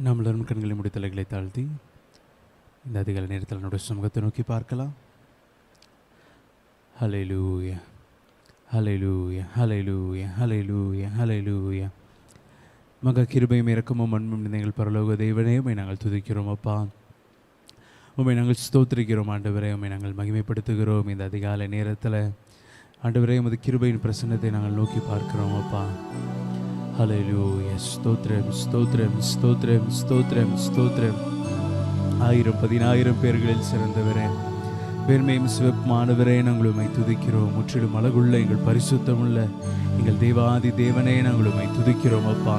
நம்மளும் கண்களை முடி தலைகளை தாழ்த்தி இந்த அதிகாலை நேரத்தில் நம்முடைய சமூகத்தை நோக்கி பார்க்கலாம். ஹல்லேலூயா, ஹல்லேலூயா, ஹல்லேலூயா, ஹல்லேலூயா, ஹல்லேலூயா. மகா கிருபையும் இரக்கமும் அன்பும் நீங்கள் பரலோக தெய்வனே, உம்மை நாங்கள் துதிக்கிறோம் அப்பா. உம்மை நாங்கள் ஸ்தோத்திரிக்கிறோம் ஆண்டவரே. உம்மை நாங்கள் மகிமைப்படுத்துகிறோம். இந்த அதிகாலை நேரத்தில் ஆண்டவரே உமது கிருபையின் பிரசன்னத்தை நாங்கள் நோக்கி பார்க்கிறோம் அப்பா. ஹல்லேலூயா, ஸ்தோத்திரம், ஸ்தோத்திரம், ஸ்தோத்திரம், ஸ்தோத்திரம், ஸ்தோத்திரம். 1000-10,000 பேர்களில் சிறந்தவரே, பெருமையும் சிவப்புமானவரே, நாங்கள் உம்மை துதிக்கிறோம். முற்றிலும் அழகுள்ள எங்கள் பரிசுத்தமுள்ள எங்கள் தேவாதி தேவனே, நாங்கள் உம்மை துதிக்கிறோம் அப்பா.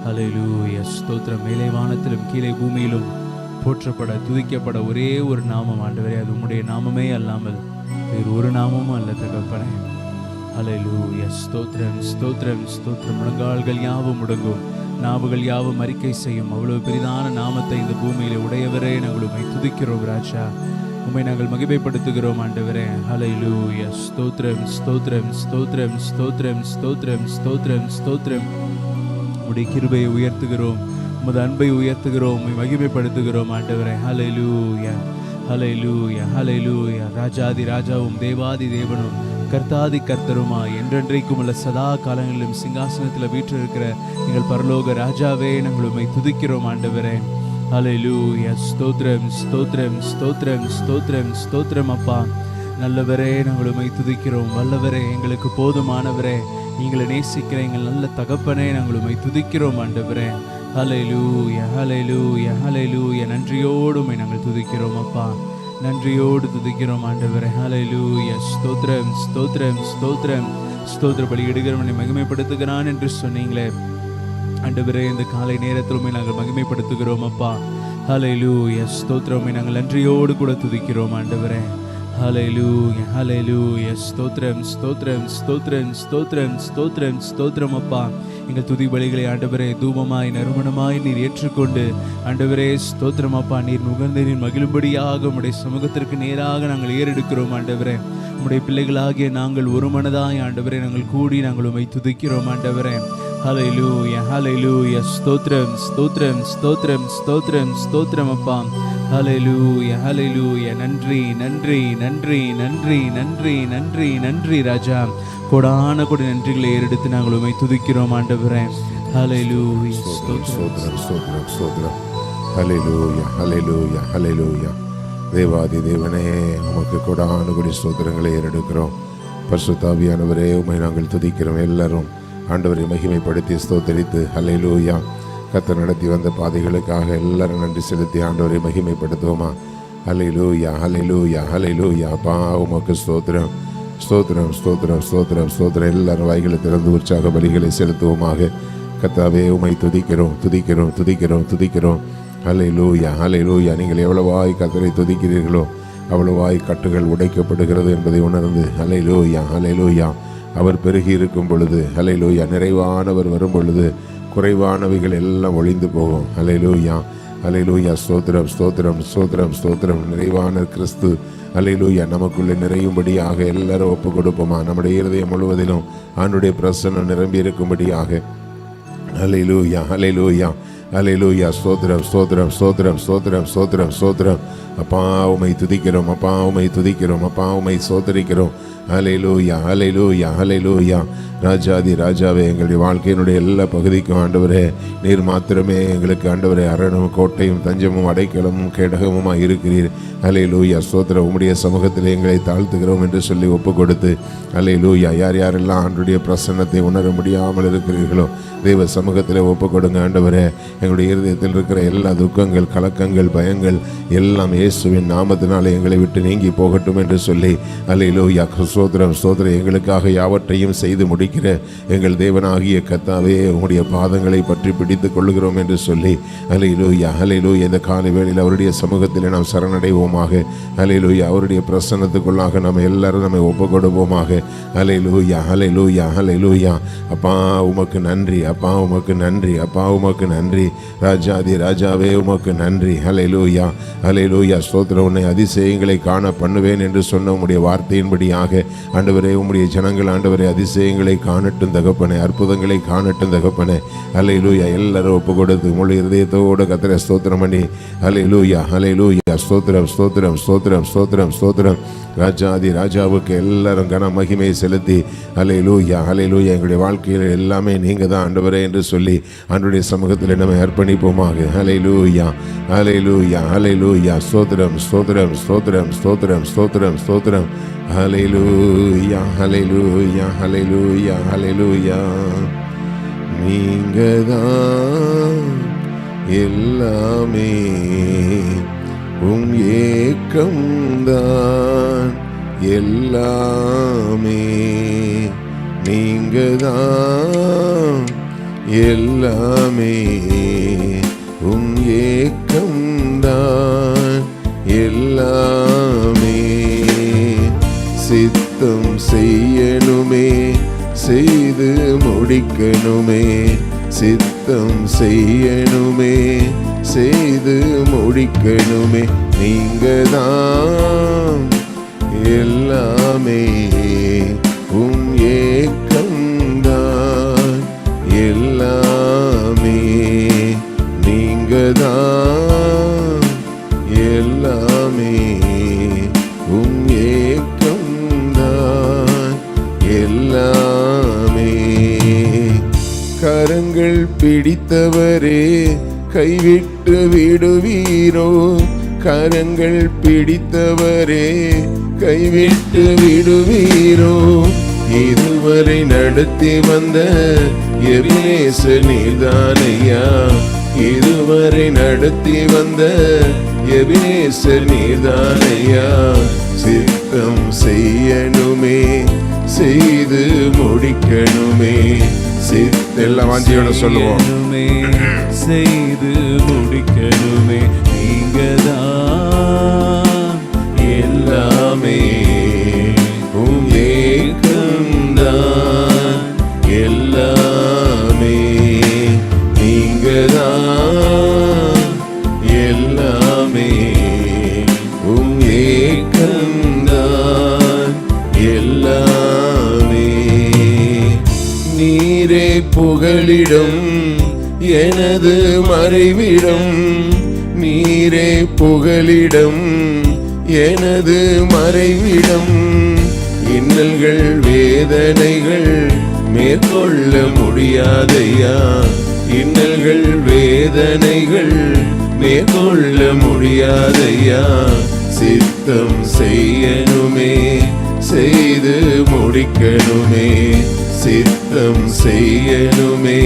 ஹல்லேலூயா, ஸ்தோத்திரம். மேலே வானத்திலும் கீழே பூமியிலும் போற்றப்பட துதிக்கப்பட ஒரே ஒரு நாமம் ஆண்டவரே, அது உம்முடைய நாமமே அல்லாமல் வேறு ஒரு நாமமும் அல்ல தகப்பனே. ஹல்லேலூயா, ஸ்தோத்திரம், ஸ்தோத்திரம், ஸ்தோத்திரம். முழங்கால்கள் யாவும் முடங்கும், நாவுகள் யாவும் அறிக்கை செய்யும் அவ்வளவு பெரிதான நாமத்தை இந்த பூமியிலே உடையவரே, நாங்கள் உம்மை துதிக்கிறோம் ராஜா. உம்மை நாங்கள் மகிமைப்படுத்துகிறோம் ஆண்டவரே. ஹல்லேலூயா, ஸ்தோத்திரம், ஸ்தோத்திரம், ஸ்தோத்திரம், ஸ்தோத்திரம், ஸ்தோத்திரம், ஸ்தோத்திரம், ஸ்தோத்திரம். உம்முடைய கிருபையை உயர்த்துகிறோம், உமது அன்பை உயர்த்துகிறோம், உம்மை மகிமைப்படுத்துகிறோம் ஆண்டவரே. ஹல்லேலூயா, ஹல்லேலூயா, ஹல்லேலூயா. ராஜாதி ராஜாவும் தேவாதி தேவனும் கர்த்தாதி கர்த்தருமாய் என்றென்றைக்கும் உள்ள சதா காலங்களிலும் சிங்காசனத்தில் வீற்றிருக்கிற எங்கள் பரலோக ராஜாவே, நாங்கள் உம்மை துதிக்கிறோம் ஆண்டவரே. ஹல்லேலூயா, ஸ்தோத்திரம், ஸ்தோத்திரம், ஸ்தோத்திரம், ஸ்தோத்திரம், ஸ்தோத்திரம் அப்பா. நல்லவரே, நாங்கள் உம்மை துதிக்கிறோம். வல்லவரே, எங்களுக்கு போதுமானவரே, எங்களை நேசிக்கிற எங்கள் நல்ல தகப்பனே, நாங்கள் உம்மை துதிக்கிறோம் ஆண்டவரே. ஹல்லேலூயா, ஹல்லேலூயா, ஹல்லேலூயா. நன்றியோடு உம்மை நாங்கள் துதிக்கிறோம் அப்பா, நன்றியோடு துதிக்கிறோம் ஆண்டவரே. ஹல்லேலூயா, ஸ்தோத்திரம், ஸ்தோத்திரம், ஸ்தோத்திரம். ஸ்தோத்திர பலி இடுகிறவனை மகிமைப்படுத்துகிறான் என்று சொன்னீங்களே ஆண்டவரே, இந்த காலை நேரத்திலுமே நாங்கள் மகிமைப்படுத்துகிறோம் அப்பா. ஹல்லேலூயா, ஸ்தோத்திரமே. நாங்கள் நன்றியோடு கூட துதிக்கிறோம் ஆண்டவரே. ஹல்லேலூயா, ஹல்லேலூயா. ஸ்தோத்திரம், ஸ்தோத்திரம், ஸ்தோத்திரம், ஸ்தோத்திரம், ஸ்தோத்திரம், ஸ்தோத்திரம் அப்பா. எங்கள் துதி பலிகளை ஆண்டவரே தூபமாய் நறுமணமாய் நீர் ஏற்றுக்கொண்டு ஆண்டவரே ஸ்தோத்திரம் அப்பா, நீர் நுகர்ந்து நீர் மகிழும்படியாக உம்முடைய சமூகத்திற்கு நேராக நாங்கள் ஏறெடுக்கிறோம் ஆண்டவரே. உம்முடைய பிள்ளைகளாகிய நாங்கள் ஒரு மனதாய் ஆண்டவரே நாங்கள் கூடி நாங்கள் உம்மை துதிக்கிறோம் ஆண்டவரே. ஹல்லேலூயா, ஹல்லேலூயா. ஸ்தோத்திரம், ஸ்தோத்திரம், ஸ்தோத்திரம், ஸ்தோத்திரம், ஸ்தோத்திரம் அப்பா. ஹல்லேலூயா, ஹல்லேலூயா. நன்றி, நன்றி, நன்றி, நன்றி, நன்றி, நன்றி, நன்றி ராஜா. கொடான கொடி நன்றிகளை ஏறெடுத்து நாங்கள் உம்மை துதிக்கிறோம் ஆண்டவரே. ஹல்லேலூயா, ஸ்தோத்திரம், ஸ்தோத்திரம், ஸ்தோத்திரம். ஹல்லேலூயா, ஹல்லேலூயா, ஹல்லேலூயா. தேவாதி தேவனே, உமக்கு கொடான கொடி ஸ்தோத்திரங்களை ஏறெடுக்கிறோம். பரிசுத்த ஆவியானவரே, உம்மை நாங்கள் துதிக்கிறோம். எல்லாரும் ஆண்டவரை மகிமைப்படுத்தி ஸ்தோத்தரித்து ஹல்லேலூயா. கர்த்தர் நடத்தி வந்த பாதைகளுக்காக எல்லாரும் நன்றி செலுத்தி ஆண்டவரை மகிமைப்படுத்துவோமா? ஹல்லேலூயா, ஹல்லேலூயா, ஹல்லேலூயா. அப்பா உமக்கு ஸ்தோத்திரம், ஸ்தோத்திரம், ஸ்தோத்திரம், ஸ்தோத்திரம், ஸ்தோத்திரம். எல்லாரும் வாய்களை திறந்து உற்சாக பலிகளை செலுத்துவோமாக. கர்த்தாவே உம்மை துதிக்கிறோம், துதிக்கிறோம், துதிக்கிறோம், துதிக்கிறோம். ஹல்லேலூயா, ஹல்லேலூயா. நீங்கள் எவ்வளவாய் கர்த்தரை துதிக்கிறீர்களோ அவ்வளவாய் கட்டுகள் உடைக்கப்படுகிறது என்பதை உணர்ந்து ஹல்லேலூயா, ஹல்லேலூயா. அவர் பெருகி இருக்கும் பொழுது ஹல்லேலூயா, நிறைவானவர் வரும் பொழுது குறைவானவைகள் எல்லாம் ஒழிந்து போகும். ஹல்லேலூயா, ஹல்லேலூயா. ஸ்தோத்திரம், ஸ்தோத்திரம், ஸ்தோத்திரம், ஸ்தோத்திரம். நிறைவான கிறிஸ்து ஹல்லேலூயா நமக்குள்ளே நிறையும்படியாக எல்லாரும் ஒப்பு கொடுப்போமா? நம்முடைய இருதயம் முழுவதிலும் ஆண்டுடைய பிரசன்னம் நிரம்பி இருக்கும்படியாக. ஹல்லேலூயா, ஹல்லேலூயா, ஹல்லேலூயா. ஸ்தோத்திரம், ஸ்தோத்திரம், ஸ்தோத்திரம், ஸ்தோத்திரம், ஸ்தோத்திரம், ஸ்தோத்திரம். அப்பா உம்மை துதிக்கிறோம், அப்பா உம்மை துதிக்கிறோம், அப்பா உம்மை ஸ்தோத்திரிக்கிறோம். ஹல்லேலூயா, ஹல்லேலூயா, ஹல்லேலூயா. ராஜாதி ராஜாவே, எங்களுடைய வாழ்க்கையினுடைய எல்லா பகுதிக்கும் ஆண்டவரே நீர் மாத்திரமே எங்களுக்கு ஆண்டவரே அரணும் கோட்டையும் தஞ்சமும் அடைக்கலமும் கேடகமுமாக இருக்கிறீர். ஹல்லேலூயா, ஸ்தோத்திரம். உம்முடைய சமூகத்தில் எங்களை தாழ்த்துகிறோம் என்று சொல்லி ஒப்பு கொடுத்து ஹல்லேலூயா. யார் யாரெல்லாம் ஆண்டுடைய பிரசன்னத்தை உணர முடியாமல் இருக்கிறீர்களோ தெய்வ சமூகத்தில் ஒப்பு கொடுங்க ஆண்டவரே. எங்களுடைய இருதயத்தில் இருக்கிற எல்லா துக்கங்கள், கலக்கங்கள், பயங்கள் எல்லாம் இயேசுவின் நாமத்தினாலே எங்களை விட்டு நீங்கி போகட்டும் என்று சொல்லி ஹல்லேலூயா. ஸ்தோத்திரம், ஸ்தோத்திரம். எங்களுக்காக யாவற்றையும் செய்து முடிக்கிற எங்கள் தேவனாகிய கர்த்தாவே, உம்முடைய பாதங்களை பற்றி பிடித்துக் கொள்ளுகிறோம் என்று சொல்லி ஹல்லேலூயா, ஹல்லேலூயா. இந்த காலை வேளையில் அவருடைய சமூகத்தில் நாம் சரணடைவோமாக. ஹல்லேலூயா. அவருடைய பிரசன்னத்துக்குள்ளாக நாம் எல்லாரும் நம்மை ஒப்பு கொடுப்போமாக. ஹல்லேலூயா, ஹல்லேலூயா, ஹல்லேலூயா. அப்பா உமக்கு நன்றி, அப்பா உமக்கு நன்றி, அப்பா உமக்கு நன்றி. ராஜாதி ராஜாவே உமக்கு நன்றி. ஹல்லேலூயா, ஹல்லேலூயா. ஸ்தோத்திரம். உன்னை அதிசயங்களை காண பண்ணுவேன் என்று சொன்ன உம்முடைய வார்த்தையின்படியாக ஆண்டவரே உம்முடைய ஜனங்கள் ஆண்டவரே அதிசயங்களை காணட்டும் தகப்பனே, அற்புதங்களை காணட்டும் தகப்பனே. ஹல்லேலூயா. எல்லாரும் ஒப்பு கொடுத்து முழு இதயத்தோடு கர்த்தரை ஸ்தோத்திரம் பண்ணி ஹல்லேலூயா ஹல்லேலூயா ஸ்தோத்திரம் ஸ்தோத்திரம் ஸ்தோத்திரம் ஸ்தோத்திரம் ஸ்தோத்திரம். ராஜாதி ராஜாவுக்கு எல்லாரும் கன மகிமை செலுத்தி ஹல்லேலூயா ஹல்லேலூயா. எங்களுடைய வாழ்க்கையில் எல்லாமே நீங்கள் தான் ஆண்டவரே என்று சொல்லி ஆண்டவருடைய சமூகத்தில் நம்மை அர்ப்பணிப்போமாக. ஹல்லேலூயா ஹல்லேலூயா ஹல்லேலூயா. ஸ்தோத்திரம் ஸ்தோத்திரம் ஸ்தோத்திரம் ஸ்தோத்திரம் ஸ்தோத்திரம் ஸ்தோத்திரம். ஹல்லேலூயா ஹல்லேலூயா ஹல்லேலூயா ஹல்லேலூயா. நீங்கள் தான் எல்லாமே, ஏக்கம்தான் எல்லாமே. நீங்கள் தான் எல்லாமே, ஏக்கம்தான் எல்லாமே. சித்தம் செய்யணுமே, செய்து முடிக்கணுமே. சித்தம் செய்யணுமே, செய்து முடிக்கணுமே. நீங்கள் தான் எல்லாமே, ஏக்கம்தான் எல்லாமே. நீங்கள் தான் எல்லாமே, ஏக்கம்தான் எல்லாமே. கரங்கள் பிடித்தவரே கைவிட்டு விடுவீரோ? கரங்கள் பிடித்தவரே கைவிட்டு விடுவீரோ? இதுவரை நடத்தி வந்த எபினேசர் நீர்தானையா. இதுவரை நடத்தி வந்த எபினேசர் நீர்தானையா. சித்தம் செய்யணுமே, செய்து முடிக்கணுமே. எல்லாம் வாஞ்சியோட சொல்லுவோம். செய்து முடிக்கணுமே. நீங்கள் தான் எல்லாமே, ஏக்கம்தான் எல்லாமே. நீங்கள் தான் எல்லாமே, ஏக்கம்தான் எல்லாமே. நீரே புகலிடம் எனது மறைவிடம். நீரே புகலிடம் எனது மறைவிடம். இன்னல்கள் வேதனைகள் மேற்கொள்ள முடியாதையா. இன்னல்கள் வேதனைகள் மேற்கொள்ள முடியாதையா. சித்தம் செய்யணுமே, செய்து முடிக்கணுமே. சித்தம் செய்யணுமே,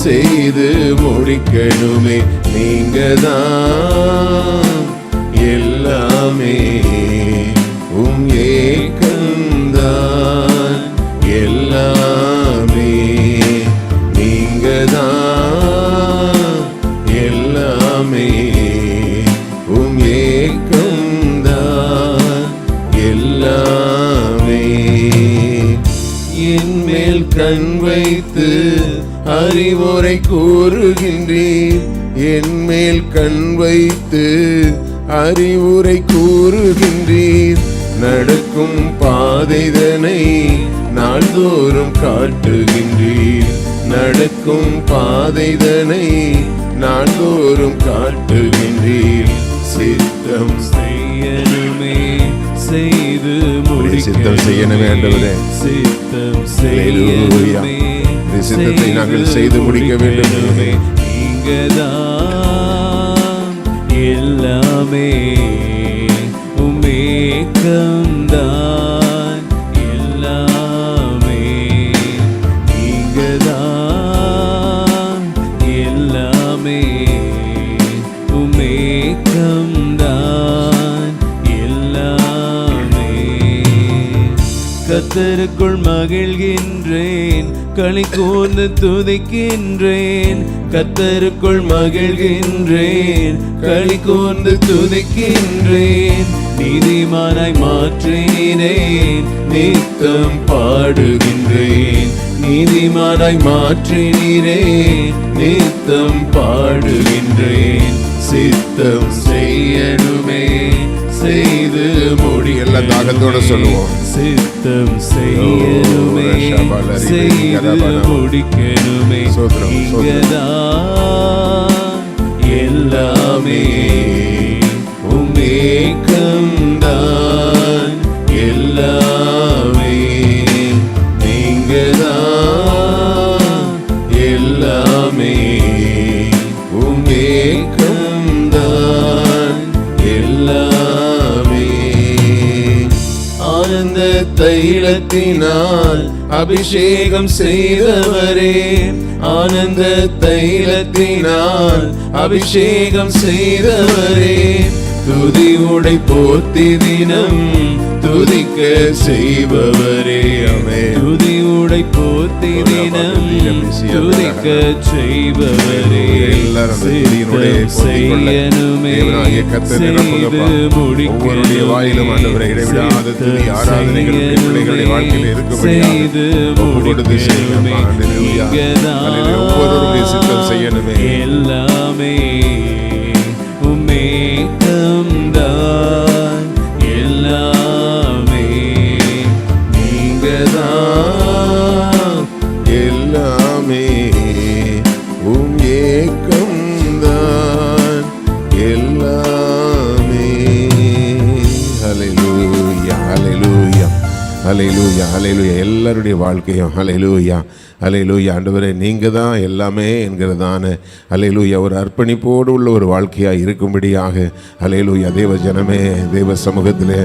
செய்து முடிக்கணுமே. நீங்கள் தான் எல்லாமே, ஏக்கம்தான் எல்லாமே. நீங்கள் தான் எல்லாமே, ஏக்கம்தான் எல்லாமே. என்மேல் கண் வைத்து அறிவுரை கூறுகின்றீர். என்மேல் கண் வைத்து அறிவுரை கூறுகின்றீர். நடக்கும் பாதைதனை நாள்தோறும் காட்டுகின்றீர். நடக்கும் பாதைதனை நாள்தோறும் காட்டுகின்றீர். சித்தம் செய்யணுமே, செய்து முடிக்கணுமே. சித்தம் செய்யணுமே ஆண்டவரே. சித்தம் செய்யணுமே, சித்தத்தை நாங்கள் செய்து முடிக்க வேண்டும். நீங்கள் தான் எல்லாமே, ஏக்கம்தான் எல்லாமே. நீங்கள் தான் எல்லாமே, ஏக்கம்தான் எல்லாமே. கர்த்தருக்குள் மகிழ்கின்றேன், களி கூர்ந்து துதிக்கின்றேன். கர்த்தருக்குள் மகிழ்கின்றேன், களி கூர்ந்து துதிக்கின்றேன். நீதிமானாய் மாற்றினேன், நித்தம் பாடுகின்றேன். நீதிமானாய் மாற்றினேன், நித்தம் பாடுகின்றேன். சித்தம் செய்யணுமே, செய்து முடி. எல்லா தாகத்தோட சொல்லுவோம். சித்தம் செய்யணுமே, செய்து முடிக்கணுமே. இங்கதான் எல்லாமே உம்மேக்கம்தான், எல்லாமே நீங்கதான், எல்லாமே உம்மேக்கம்தான், எல்லாமே. ஆனந்த தைலத்தினால் அபிஷேகம் செய்தவரே, ஆனந்த தைலத்தினால் அபிஷேகம் செய்தவரே, துதி உடை போர்த்தி தினம் துதிக்க செய்பவரே. துதி உடை போர்த்தி தினம் துதிக்க செய்பவரே. சித்தம் செய்யணுமே, செய்து முடிக்கணுமே. செய்து முடிக்கணுமே. எல்லாமே உம்மேக்கம்தான், எல்லாமே நீங்கதான், எல்லாமே ஏக்கம்தான், எல்லாமே. ஹல்லேலூயா, ஹல்லேலூயா, ஹல்லேலூயா, ஹல்லேலூயா. எல்லாருடைய வாழ்க்கையும் ஹல்லேலூயா, ஹல்லேலூயா. ஆண்டவரே, நீங்கள் தான் எல்லாமே என்கிறதான ஹல்லேலூயா ஒரு அர்ப்பணிப்போடு உள்ள ஒரு வாழ்க்கையாக இருக்கும்படியாக ஹல்லேலூயா. தேவ ஜனமே, தேவ சமூகத்தில்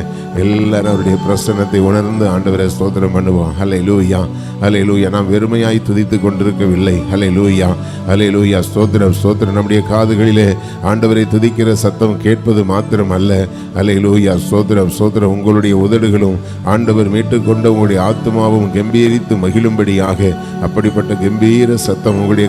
எல்லாரும் அவருடைய பிரசன்னத்தை உணர்ந்து ஆண்டவரை ஸ்தோத்திரம் பண்ணுவோம். ஹல்லேலூயா, ஹல்லேலூயா. நாம் வெறுமையாய் துதித்து கொண்டிருக்கவில்லை. ஹல்லேலூயா, ஹல்லேலூயா. ஸ்தோத்திரம், ஸ்தோத்திரம். நம்முடைய காதுகளிலே ஆண்டவரை துதிக்கிற சத்தம் கேட்பது மாத்திரம் அல்ல. ஹல்லேலூயா, ஸ்தோத்திரம், ஸ்தோத்திரம். உங்களுடைய உதடுகளும் ஆண்டவர் மீட்டுக்கொண்ட உங்களுடைய ஆத்மாவும் கம்பீரித்து மகிழும்படியாக அப்படிப்பட்ட கம்பீர சத்தம் உங்களுடைய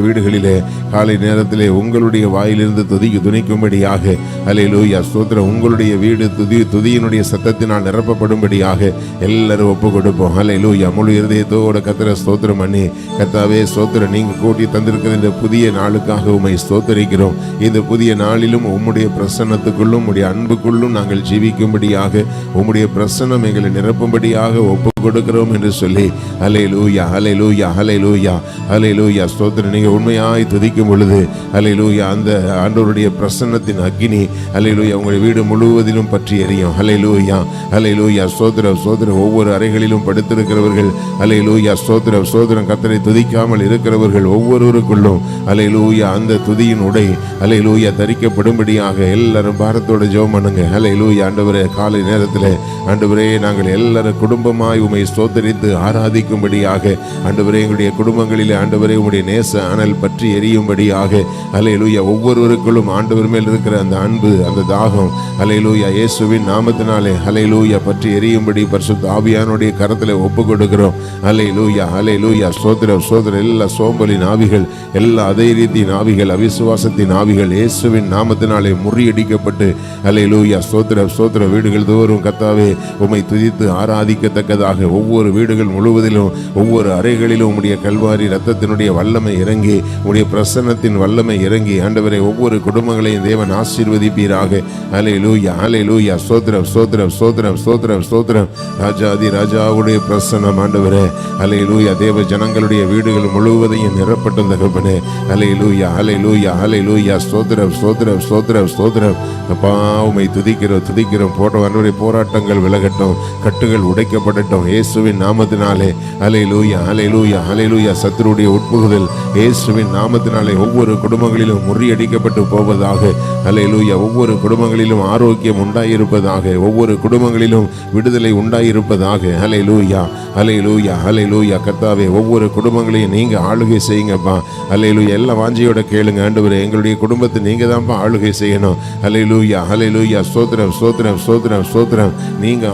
வீடுகளிலே காலை நேரத்திலே உங்களுடைய வாயிலிருந்து துணிக்கும்படியாக ஹல்லேலூயா, ஸ்தோத்திரம். உங்களுடைய வீடு துதியினுடைய சத்தத்தினால் நிரப்பப்படும்படியாக எல்லாரும் ஒப்பு கொடுப்போம். ஹல்லேலூயா. முழு இருதயத்தோட கர்த்தரை ஸ்தோத்திரம் பண்ணி, கர்த்தாவே ஸ்தோத்திரம், நீங்கள் கூட்டி தந்திருக்கிற இந்த புதிய நாளுக்காக உம்மை ஸ்தோத்திரிக்கிறோம். இந்த புதிய நாளிலும் உம்முடைய பிரசன்னத்துக்குள்ளும் உம்முடைய அன்புக்குள்ளும் நாங்கள் ஜீவிக்கும்படியாக உம்முடைய பிரசன்னம் எங்களை நிரப்பும்படியாக ஒப்பு கொடுக்கிறோம் என்று சொல்லி ஹல்லேலூயா, ஹல்லேலூயா, ஹல்லேலூயா, ஹல்லேலூயா. ஸ்தோத்திரம். நீங்கள் உண்மையாய் துதிக்கும் பொழுது ஹல்லேலூயா அந்த ஆண்டவருடைய பிரசன்னத்தின் அக்கினி ஹல்லேலூயா உங்கள் வீடு முழுவதிலும் பற்றி எரியும். ஹல்லேலூயா, ஹல்லேலூயா. ஸ்தோத்திரம், ஸ்தோத்திரம். ஒவ்வொரு அறைகளிலும் படுத்திருக்கிறவர்கள் ஹல்லேலூயா, ஸ்தோத்திரம், ஸ்தோத்திரம். கர்த்தரை துதிக்காமல் இருக்கிறவர்கள் ஒவ்வொருவருக்குள்ளும் ஹல்லேலூயா அந்த துதியின் உடை ஹல்லேலூயா தரிக்கப்படும்படியாக எல்லாரும் பாரத்தோடு ஜெபம் பண்ணுங்க. ஹல்லேலூயா. ஆண்டவரே, காலை நேரத்தில் ஆண்டவரே, நாங்கள் எல்லாரும் குடும்பமாய் உம்மை ஸ்தோத்திரித்து ஆராதிக்கும்படியாக ஆண்டவரே, எங்களுடைய குடும்பங்களிலே ஆண்டவரே உம்முடைய நேச அனல் பற்றி எரியும்படியாக ஹல்லேலூயா ஒவ்வொருவருக்குள்ளும் ஆண்டவர் மேல் இருக்கிற அந்த அன்பு, அந்த தாகம் ஹல்லேலூயா இயேசுவின் நாமத்தினாலே ஹல்லேலூயா பற்றி எரியும்படி பரிசுத்த ஆவியானுடைய கரத்தில் ஒப்பு கொடுக்கிறோம். ஹல்லேலூயா, ஹல்லேலூயா. ஸ்தோத்திரம், ஸ்தோத்திரம். எல்லா சோம்பலின் ஆவிகள், எல்லா அதைரியத்தின் ஆவிகள், அவிசுவாசத்தின் ஆவிகள் இயேசுவின் நாமத்தினாலே முறியடிக்கப்பட்டு ஹல்லேலூயா, ஸ்தோத்திரம், ஸ்தோத்திரம். வீடுகள் தோறும் கர்த்தாவே உம்மை துதித்து ஆராதிக்கத்தக்கதாக ஒவ்வொரு வீடுகள் முழுவதிலும் ஒவ்வொரு அறைகளிலும் உம்முடைய கல்வாரி ரத்தத்தினுடைய வல்லமை இறங்கி உம்முடைய பிரசன்னத்தின் வல்லமை இறங்கி ஆண்டவரே ஒவ்வொரு குடும்பங்களையும் தேவன் ஆசீர்வதிப்பீராக. ஹல்லேலூயா, ஹல்லேலூயா. ஸ்தோத்திரம், ஸ்தோத்திரம், ஸ்தோத்திரம், ஸ்தோத்திரம், ஸ்தோத்திரம். ராஜாதி ராஜாவுடைய பிரசன்னம் ஆண்டவரே ஹல்லேலூயா தேவ ஜனங்களுடைய வீடுகள் முழுவதையும் நிரப்பட்டும் தகப்பனே. ஹல்லேலூயா, ஹல்லேலூயா, ஹல்லேலூயா. ஸ்தோத்திரம், ஸ்தோத்திரம், ஸ்தோத்திரம், ஸ்தோத்திரம். அப்பா உம்மை துதிக்கிறோம், துதிக்கிறோம். ஆண்டவரே போராட்டங்கள் விலகட்டும், கட்டுகள் உடைக்கப்படட்டும் இயேசுவின் நாமத்தினாலே. ஹல்லேலூயா, ஹல்லேலூயா, ஹல்லேலூயா. சத்துருடைய உட்புகுதல் இயேசுவின் நாமத்தினாலே ஒவ்வொரு குடும்பங்களிலும் முறியடிக்கப்பட்டு போவதாக. ஹல்லேலூயா. ஒவ்வொரு குடும்பங்களிலும் ஆரோக்கியம் உண்டாயிருப்பதாக, ஒவ்வொரு குடும்பங்களிலும் விடுதலை உண்டாயிருப்பதாக. ஹல்லேலூயா, ஹல்லேலூயா, ஹல்லேலூயா. கர்த்தாவே ஒவ்வொரு குடும்பங்களையும் நீங்க ஆளுகை செய்யுங்கப்பா. ஹல்லேலூயா. எல்லாம் வாஞ்சியோட கேளுங்க ஆண்டவரே, எங்களுடைய குடும்பத்தை நீங்க தான்ப்பா ஆளுகை செய்யணும். ஹல்லேலூயா, ஹல்லேலூயா. ஸ்தோத்திரம், ஸ்தோத்திரம், ஸ்தோத்திரம், ஸ்தோத்திரம். நீங்க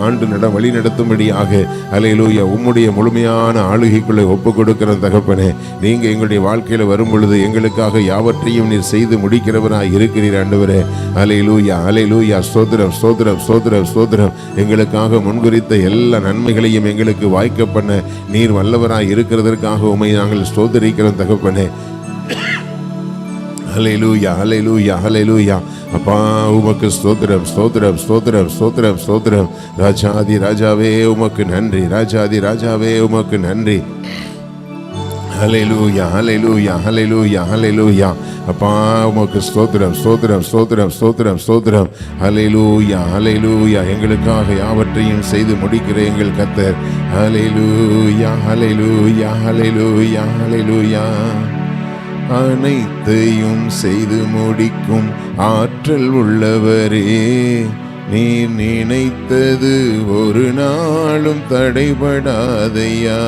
வழி நடத்தும்படியாக ஹல்லேலூயா உம்முடைய முழுமையான ஆளுகைக்குள்ளே ஒப்பு கொடுக்கிற தகப்பனே, நீங்க எங்களுடைய வாழ்க்கையில வரும் பொழுது எங்களுக்காக யாவற்றையும் நீர் செய்து முடிக்கிறவராய் இருக்கிறீர் ஆண்டவரே. ஹல்லேலூயா, ஹல்லேலூயா. ஸ்தோத்திரம், ஸ்தோத்திரம், ஸ்தோத்திரம், ஸ்தோத்திரம். எங்களுக்காக முன்குறித்த எல்லா நன்மைகளையும் எங்களுக்கு வாய்க்க பண்ண நீர் வல்லவராய் இருக்கிறதற்காக உம்மை நாங்கள் ஸ்தோத்திரிக்கிறோம் தகப்பனே. ஹல்லேலூயா, ஹல்லேலூயா, ஹல்லேலூயா. அப்பா உமக்கு ஸ்தோத்திரம் ஸ்தோத்திரம் ஸ்தோத்திரம் ஸ்தோத்திரம் ஸ்தோத்திரம். ராஜாதி ராஜாவே உமக்கு நன்றி, ராஜாதி ராஜாவே உமக்கு நன்றி. ஹல்லேலூயா ஹல்லேலூயா ஹல்லேலூயா ஹல்லேலூயா. அப்பா உமக்கு ஸ்தோத்திரம் ஸ்தோத்திரம் ஸ்தோத்திரம் ஸ்தோத்திரம் ஸ்தோத்திரம். ஹல்லேலூயா ஹல்லேலூயா. எங்களுக்காக யாவற்றையும் செய்து முடிக்கிற எங்கள் கர்த்தர். ஹல்லேலூயா ஹல்லேலூயா ஹல்லேலூயா ஹல்லேலூயா. அனைத்தையும் செய்து முடிக்கும் ஆற்றல் உள்ளவரே, நீர் நினைத்தது ஒரு நாளும் தடைபடாதையா.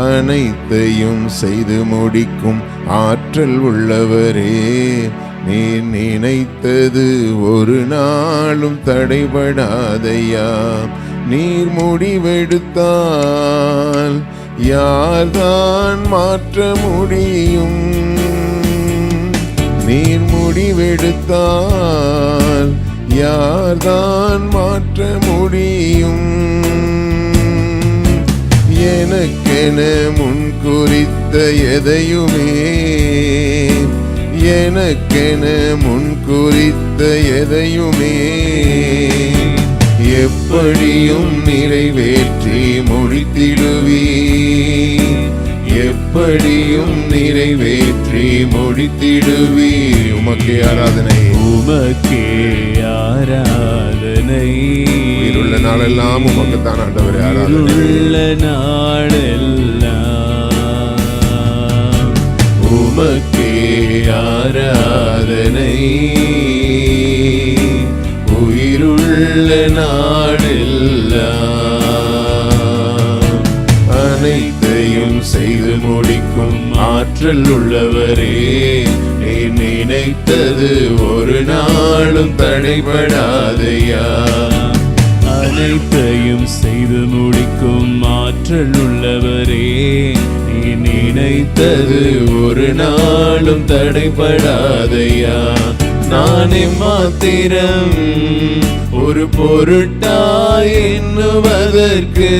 அனைத்தையும் செய்து முடிக்கும் ஆற்றல் உள்ளவரே, நீர் நினைத்தது ஒரு நாளும் தடைபடாதையா. நீர் முடிவெடுத்தால் யார்தான் மாற்ற முடியும்? நீர் முடிவெடுத்தால் யார்தான் மாற்ற முடியும்? எனக்கென முன் குறித்த எதையுமே, எனக்கென முன் குறித்த எதையுமே எப்படியும் நிறைவேற்றி முடித்திடுவீர், எப்படியும் நிறைவேற்றி முடித்திடுவீர். உமக்கே ஆராதனை, உமக்கே ஆராதனை. உயிருள்ள நாளெல்லாம் உமக்கு தான் ஆண்டவரே ஆராதனை. உள்ள நாளெல்லாம் உமக்கே ஆராதனை. உயிருள்ள நாளெல்லாம் அனைத்தையும் செய்து முடிக்கும் ஆற்றல் உள்ளவரே, நீ நினைத்தது ஒரு நாளும் தடைபடாதையா. அனைத்தையும் செய்து முடிக்கும் ஆற்றல் உள்ளவரே, நீ நினைத்தது ஒரு நாளும் தடைபடாதையா. நானே மாத்திரம் ஒரு பொருட்டாய் எண்ணுவதற்கு,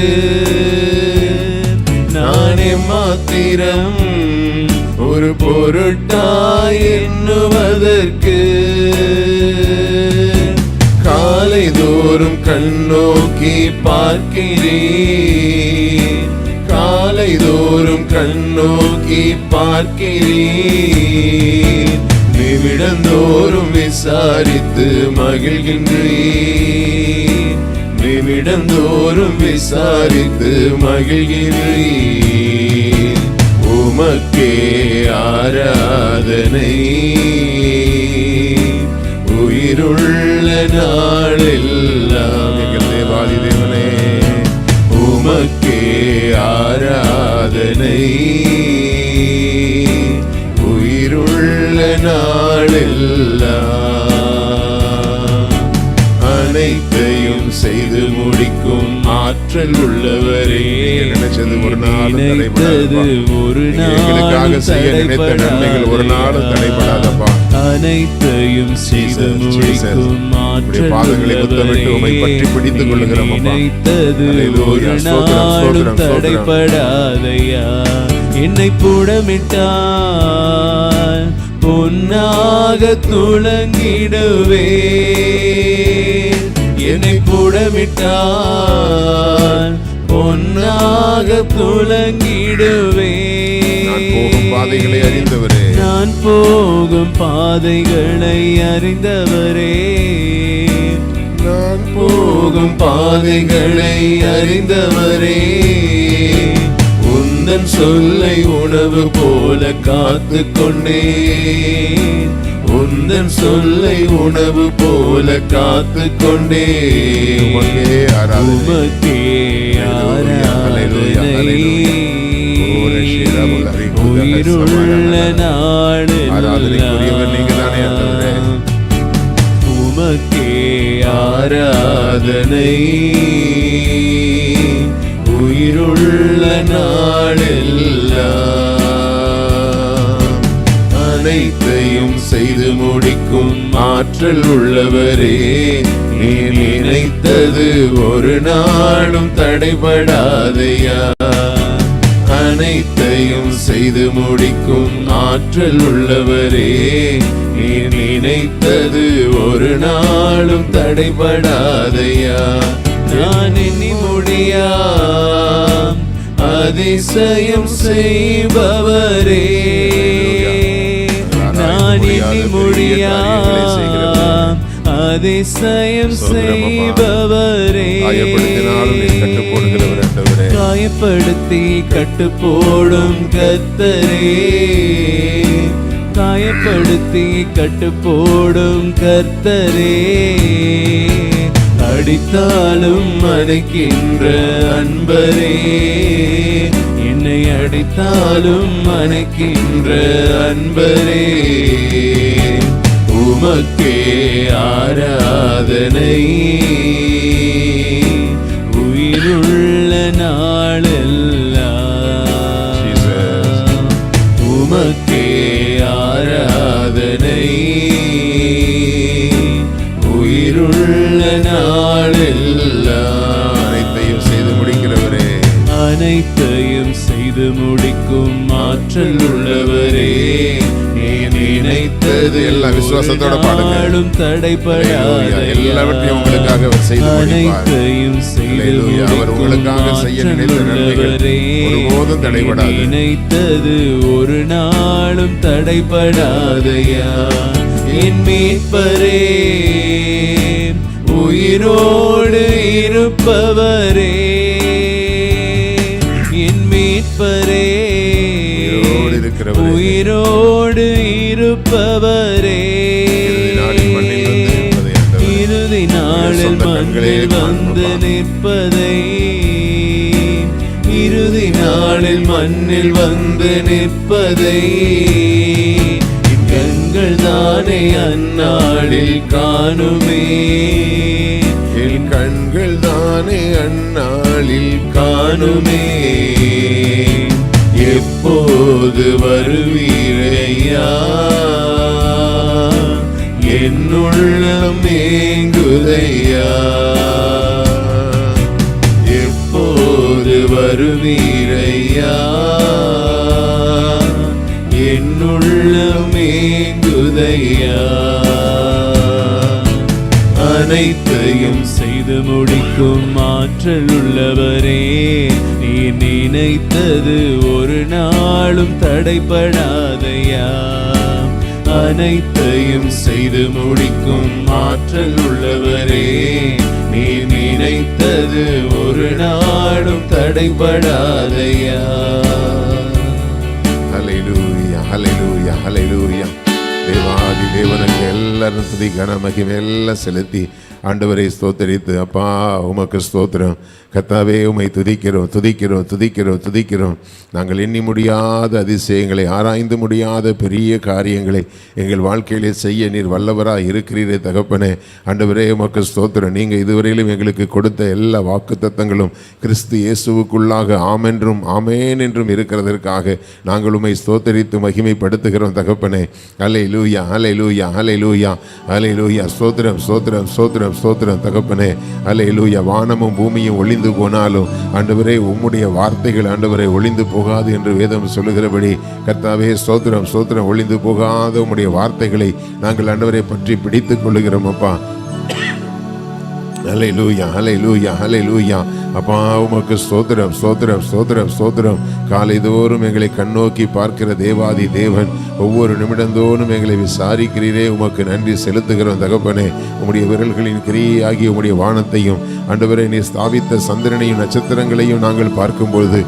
நானே மாத்திரம் ஒரு பொருட்டாய் எண்ணுவதற்கு, காலை தோறும் கண்ணோக்கி பார்க்கிறேன், காலை தோறும் கண்ணோக்கி பார்க்கிறேன். நிமிடந்தோறும் விசாரித்து மகிழ்கின்றேன், நிமிடந்தோறும் விசாரித்து மகிழ்கின்றேன். உமக்கே ஆராதனை. உயிருள்ள நாளெல்லாம் எங்கள் தேவாதி தேவனே, உமக்கே ஆராதனை. உயிருள்ள நாளெல்லாம் அனைத்தையும் செய்து முடிக்கும் ஆற்றல் உள்ளவரே, நினைச்சது ஒரு நாளும் தடைபடாது. எங்களுக்காக செய்ய நினைத்த நன்மைகள் ஒரு நாளும் தடைபடாதப்பா. அனைத்தையும் செய்து முடிக்கும் ஆற்றல் பாதங்களை முத்தமிட்டு உம்மை பற்றி பிடித்துக் கொள்கிறோம். நினைத்தது ஒரு நாளும் தடைபடாதையா. என்னை புடமிட்டால் பொன்னாக துளங்கிடுவே, என்னை புடமிட்டால் பொன்னாக துளங்கிடுவே. பாதைகளை அறிந்தவரே, நான் போகும் பாதைகளை அறிந்தவரே, நான் போகும் பாதைகளை அறிந்தவரே. உந்தன் சொல்லை உணவு போல காத்து கொண்டேன், உந்தன் சொல்லை உணவு போல காத்து கொண்டேன். உமக்கே ஆராதனை. உயிருள்ள நாளெல்லாம் உமக்கே ஆராதனை. உயிருள்ள நாளெல்லாம் அனைத்தையும் செய்து முடிக்கும் ஆற்றல் உள்ளவரே, நீ நினைத்தது ஒரு நாளும் தடைபடாதையா. அனைத்தையும் செய்து முடிக்கும் ஆற்றல் உள்ளவரே, நீர் நினைத்தது ஒரு நாளும் தடைபடாதையா. நான் எண்ணி முடியா அதிசயம் செய்பவரே, நான் எண்ணி முடியா அதிசயம் செய்பவரே. காயப்படுத்தி கட்டு போடும் கர்த்தரே, காயப்படுத்தி கட்டு போடும் கர்த்தரே. அடித்தாலும் அணைக்கின்ற அன்பரே, என்னை அடித்தாலும் அணைக்கின்ற அன்பரே. உமக்கே ஆராதனை உயிருள்ள நாளெல்லாம், உமக்கே ஆராதனை உயிருள்ள நாளெல்லாம். அனைத்தையும் செய்து முடிக்கிறவரே, அனைத்தையும் செய்து முடிக்கும் ஆற்றல் உள்ளவரே, நினைத்தது எல்லா விசுவாசத்தோட பாடுங்க. எல்லாவற்றையும் உங்களுக்காக செய்து முடிப்பார். அவர் உங்களுக்காக செய்ய நினைத்த நன்மைகள் ஒருபோதும் தடைபடாது. நினைத்தது ஒரு நாளும் தடைபடாதையா. என் மீட்பரே, உயிரோடு இருப்பவரே, என் மீட்பரே, உயிரோடு இருப்பவரே. இறுதி நாளில் மண்ணில் வந்து நிற்பதை, இறுதி நாளில் மண்ணில் வந்து நிற்பதை கண்கள் தானே அந்நாளில் காணுமே, என் கண்கள் தானே அந்நாளில் காணுமே. எப்போது வருவீரையா, என்னுள்ளம் ஏங்குதையா. எப்போது வருவீரையா, என்னுள்ளம் ஏங்குதையா. அனைத்தையும் செய்து முடிக்கும் ஆற்றல் உள்ளவரே, நீ நினைத்தது ஒரு நாளும் தடைபடாதையா. அனைத்தையும் செய்து முடிக்கும் ஆற்றல் உள்ளவரே, நீ நினைத்தது ஒரு நாளும் தடைபடாதையா. ஹல்லேலூயா, ஹல்லேலூயா, ஹல்லேலூயா. தேவாதி தேவனுக்கு எல்லாரும் துதி கன மகிமை எல்லாம் செலுத்தி ஆண்டவரை ஸ்தோத்தரித்து, அப்பா உமக்கு ஸ்தோத்திரம். கர்த்தாவே உம்மை துதிக்கிறோம், துதிக்கிறோம், துதிக்கிறோம், துதிக்கிறோம். நாங்கள் எண்ணி முடியாத அதிசயங்களை, ஆராய்ந்து முடியாத பெரிய காரியங்களை எங்கள் வாழ்க்கையிலே செய்ய நீர் வல்லவராக இருக்கிறீரே தகப்பனே. ஆண்டவரே உமக்கு ஸ்தோத்திரம். நீங்கள் இதுவரையிலும் எங்களுக்கு கொடுத்த எல்லா வாக்குத்தத்தங்களும் கிறிஸ்து இயேசுவுக்குள்ளாக ஆமென்றும் ஆமேன் என்றும் இருக்கிறதற்காக நாங்கள் உம்மை ஸ்தோத்தரித்து மகிமைப்படுத்துகிறோம் தகப்பனே. அல்லேலூயா, அல்லேலூயா, அல்லேலூயா, அல்லேலூயா. ஸ்தோத்திரம், ஸ்தோத்திரம், ஸ்தோத்திரம், ஸ்தோத்திரம் தகப்பனே. அல்லேலூயா. வானமும் பூமியும் ஒளிந்து போனாலும் ஆண்டவரே உம்முடைய வார்த்தைகள் ஆண்டவரே ஒளிந்து போகாது என்று வேதம் சொல்லுகிறபடி கர்த்தாவே ஸ்தோத்திரம், ஸ்தோத்திரம். ஒளிந்து போகாத உம்முடைய வார்த்தைகளை நாங்கள் ஆண்டவரை பற்றி பிடித்துக் கொள்ளுகிறோம் அப்பா. ஹல்லேலூயா, ஹல்லேலூயா, ஹல்லேலூயா. அப்பா உமக்கு ஸ்தோத்திரம், ஸ்தோத்திரம், ஸ்தோத்திரம், ஸ்தோத்திரம். காலைதோறும் எங்களை கண்ணோக்கி பார்க்கிற தேவாதி தேவன், ஒவ்வொரு நிமிடந்தோறும் எங்களை விசாரிக்கிறீரே, உமக்கு நன்றி செலுத்துகிறோம் தகப்பனே. உம்முடைய விரல்களின் கிரியையாகிய உம்முடைய வானத்தையும் ஆண்டவரே நீர் ஸ்தாபித்த சந்திரனையும் நட்சத்திரங்களையும் நாங்கள் பார்க்கும்பொழுது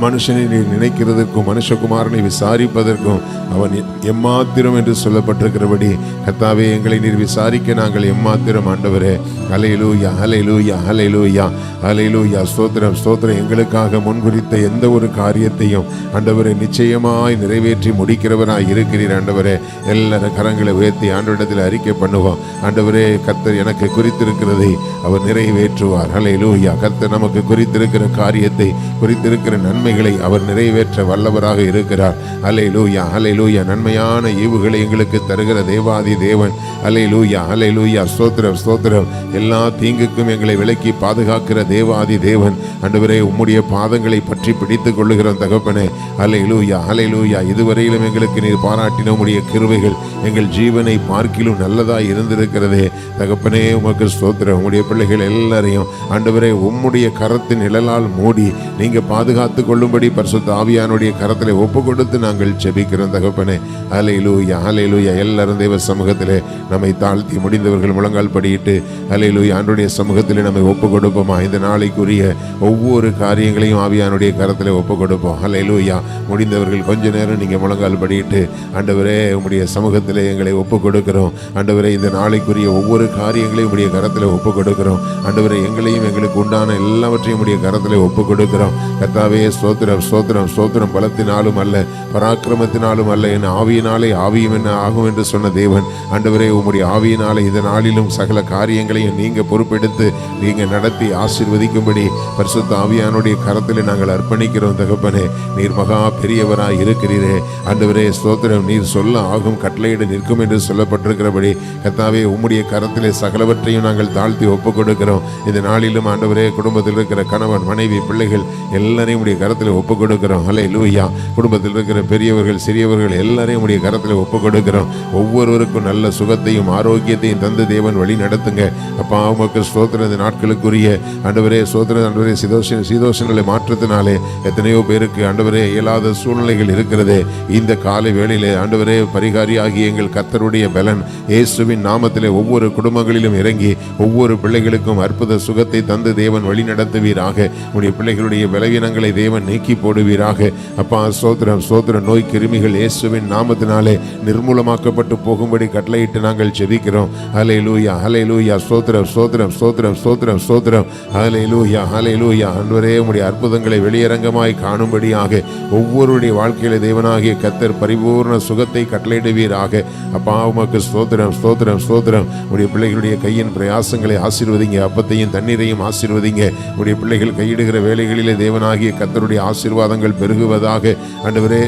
மனுஷனை நீர் நினைக்கிறதற்கும் மனுஷகுமாரனை விசாரிப்பதற்கும் அவன் எம்மாத்திரம் என்று சொல்லப்பட்டிருக்கிறபடி கர்த்தாவே எங்களை நீர் விசாரிக்க நாங்கள் எம்மாத்திரம் ஆண்டவரே. ஹல்லேலூயா, ஹல்லேலூயா, ஹல்லேலூயா, ஹல்லேலூயா. ஸ்தோத்திரம், ஸ்தோத்திரம். எங்களுக்காக முன்குறித்த எந்த ஒரு காரியத்தையும் ஆண்டவரே நிச்சயமாய் நிறைவேற்றி முடிக்கிறவராய் இருக்கிறீர் ஆண்டவரே. எல்லார கரங்களை உயர்த்தி ஆண்டவரிடத்தில் அறிக்கை பண்ணுவோம். ஆண்டவரே கர்த்தர் எனக்கு குறித்திருக்கிறதை அவர் நிறைவேற்றுவார். ஹல்லேலூயா. கர்த்தர் நமக்கு குறித்திருக்கிற காரியத்தை குறித்திருக்கிற நன்மைகளை அவர் நிறைவேற்ற வல்லவராக இருக்கிறார். அல்லேலூயா, அல்லேலூயா. நன்மையான ஈவுகளை எங்களுக்கு தருகிற தேவாதி தேவன். அல்லேலூயா, அல்லேலூயா. ஸ்தோத்திரம், ஸ்தோத்திரம். எல்லா தீங்குக்கும் எங்களை விலக்கி பாதுகாக்கிற தேவாதி தேவன். ஆண்டவரே, உம்முடைய பாதங்களை பற்றி பிடித்துக் கொள்ளுகிறோம் தகப்பனே. அல்லேலூயா, அல்லேலூயா. இதுவரையிலும் எங்களுக்கு நீர் பாராட்டின உம்முடைய கிருபைகள் எங்கள் ஜீவனை பார்க்கிலும் நல்லதாய் இருந்திருக்கிறதே தகப்பனே. உமக்கு ஸ்தோத்திரம். உம்முடைய பிள்ளைகள் எல்லாரையும் ஆண்டவரே உம்முடைய கரத்தின் நிழலால் மூடி நீங்க பாதுகாத்து கொள்ளும்படி பரிசுத்த ஆவியானுடைய கரத்திலே ஒப்பு கொடுத்து நாங்கள் ஜெபிக்கிறோம் தகப்பனே. அல்லேலூயா, அல்லேலூயா. எல்லாரும் தேவ சமூகத்திலே நம்மை தாழ்த்தி முடிந்தவர்கள் முழங்கால் படியிட்டு அல்லேலூயா ஆண்டுடைய சமூகத்திலே நம்மை ஒப்பு கொடுப்போமா. இந்த நாளைக்குரிய ஒவ்வொரு காரியங்களையும் ஆவியானுடைய கரத்திலே ஒப்பு கொடுப்போம். அல்லேலூயா. முடிந்தவர்கள் கொஞ்ச நேரம் நீங்க முழங்கால் படியிட்டு ஆண்டவரே உம்முடைய சமூகத்திலே எங்களை ஒப்பு கொடுக்கிறோம். ஆண்டவரே, இந்த நாளைக்குரிய ஒவ்வொரு காரியங்களையும் உடைய கரத்திலே ஒப்பு கொடுக்கிறோம். ஆண்டவரே, எங்களையும் எங்களுக்கு உண்டான எல்லாவற்றையும் உடைய கரத்திலே ஒப்பு கொடுக்கிறோம். கர்த்தாவே, ஸ்தோத்திரம், ஸ்தோத்திரம், ஸ்தோத்திரம். பலத்தினாலும் அல்ல, பராக்கிரமத்தினாலும் அல்ல, என் ஆவியினாலே ஆவியும் என்ன ஆகும் என்று சொன்ன தேவன். ஆண்டவரே, உம்முடைய ஆவியினாலே இந்த நாளிலும் சகல காரியங்களையும் நீங்க பொறுப்பெடுத்து நீங்க நடத்தி ஆசீர்வதிக்கும்படி பரிசுத்த ஆவியானுடைய கரத்திலே நாங்கள் அர்ப்பணிக்கிறோம் தகப்பனே. நீர் மகா பெரியவராய் இருக்கிறீரே ஆண்டவரே. ஸ்தோத்திரம். நீர் சொல்ல ஆகும் கட்டளையிட நிற்கும் என்று சொல்லப்பட்டிருக்கிறபடி கர்த்தாவே உம்முடைய கரத்திலே சகலவற்றையும் நாங்கள் தாழ்த்தி ஒப்பு கொடுக்கிறோம். இந்த நாளிலும் ஆண்டவரே குடும்பத்தில் இருக்கிற கணவன் மனைவி பிள்ளைகள் எல்லாரையும் உடைய கரத்தில் ஒப்பு கொடுக்கிறோம். அல்லேலூயா. குடும்பத்தில் இருக்கிற பெரியவர்கள் சிறியவர்கள் எல்லாரையும் உடைய கரத்தில் ஒப்பு கொடுக்கிறோம். ஒவ்வொருவருக்கும் நல்ல சுகத்தையும் ஆரோக்கியத்தையும் தந்து தேவன் வழி நடத்துங்க அப்பா. உமக்கு ஸ்தோத்திரம். இந்த நாட்களுக்குரிய ஆண்டவரே ஸ்தோத்திரம். ஆண்டவரே, சீதோஷங்களை மாற்றத்தினாலே எத்தனையோ பேருக்கு ஆண்டவரே இயலாத சூழ்நிலைகள் இருக்கிறதே. இந்த காலை வேளையிலே ஆண்டவரே பரிகாரியாகி எங்கள் கர்த்தருடைய பலன் இயேசுவின் நாமத்திலே ஒவ்வொரு குடும்பங்களிலும் இறங்கி ஒவ்வொரு பிள்ளைகளுக்கும் அற்புத சுகத்தை தந்து தேவன் வழி நடத்துவீராக. உடைய பிள்ளைகளுடைய பலவீனங்களை தேவன் நீக்கி போடுவீராக அப்பா. ஸ்தோத்திரம், ஸ்தோத்திரம். நோய் கிருமிகள் இயேசுவின் நாமத்தினாலே நிர்மூலமாக்கப்பட்டு போகும்படி கட்டளையிட்டு நாங்கள் ஜெபிக்கிறோம். அல்லேலூயா, அல்லேலூயா. ஸ்தோத்திரம், ஸ்தோத்திரம், ஸ்தோத்திரம், ஸ்தோத்திரம், ஸ்தோத்திரம். அல்லேலூயா, அல்லேலூயா. ஆண்டவரே, உம்முடைய அற்புதங்களை வெளியரங்கமாய் காணும்படியாக ஒவ்வொருடைய வாழ்க்கையில தேவனாகிய கர்த்தர் பரிபூர்ண சுகத்தை கட்டளையிடுவீராக அப்பா. உமக்கு ஸ்தோத்திரம், ஸ்தோத்திரம், ஸ்தோத்திரம். உடைய பிள்ளைகளுடைய கையின் பிரயாசங்களை ஆசீர்வதிங்க. அப்பத்தையும் தண்ணீரையும் ஆசீர்வதிங்க. உடைய பிள்ளைகள் கையிடுகிற வேலைகளிலே தேவனாகிய கர்த்தருடைய ஆசீர்வாதங்கள் பெருகுவதாக ஆண்டவரே.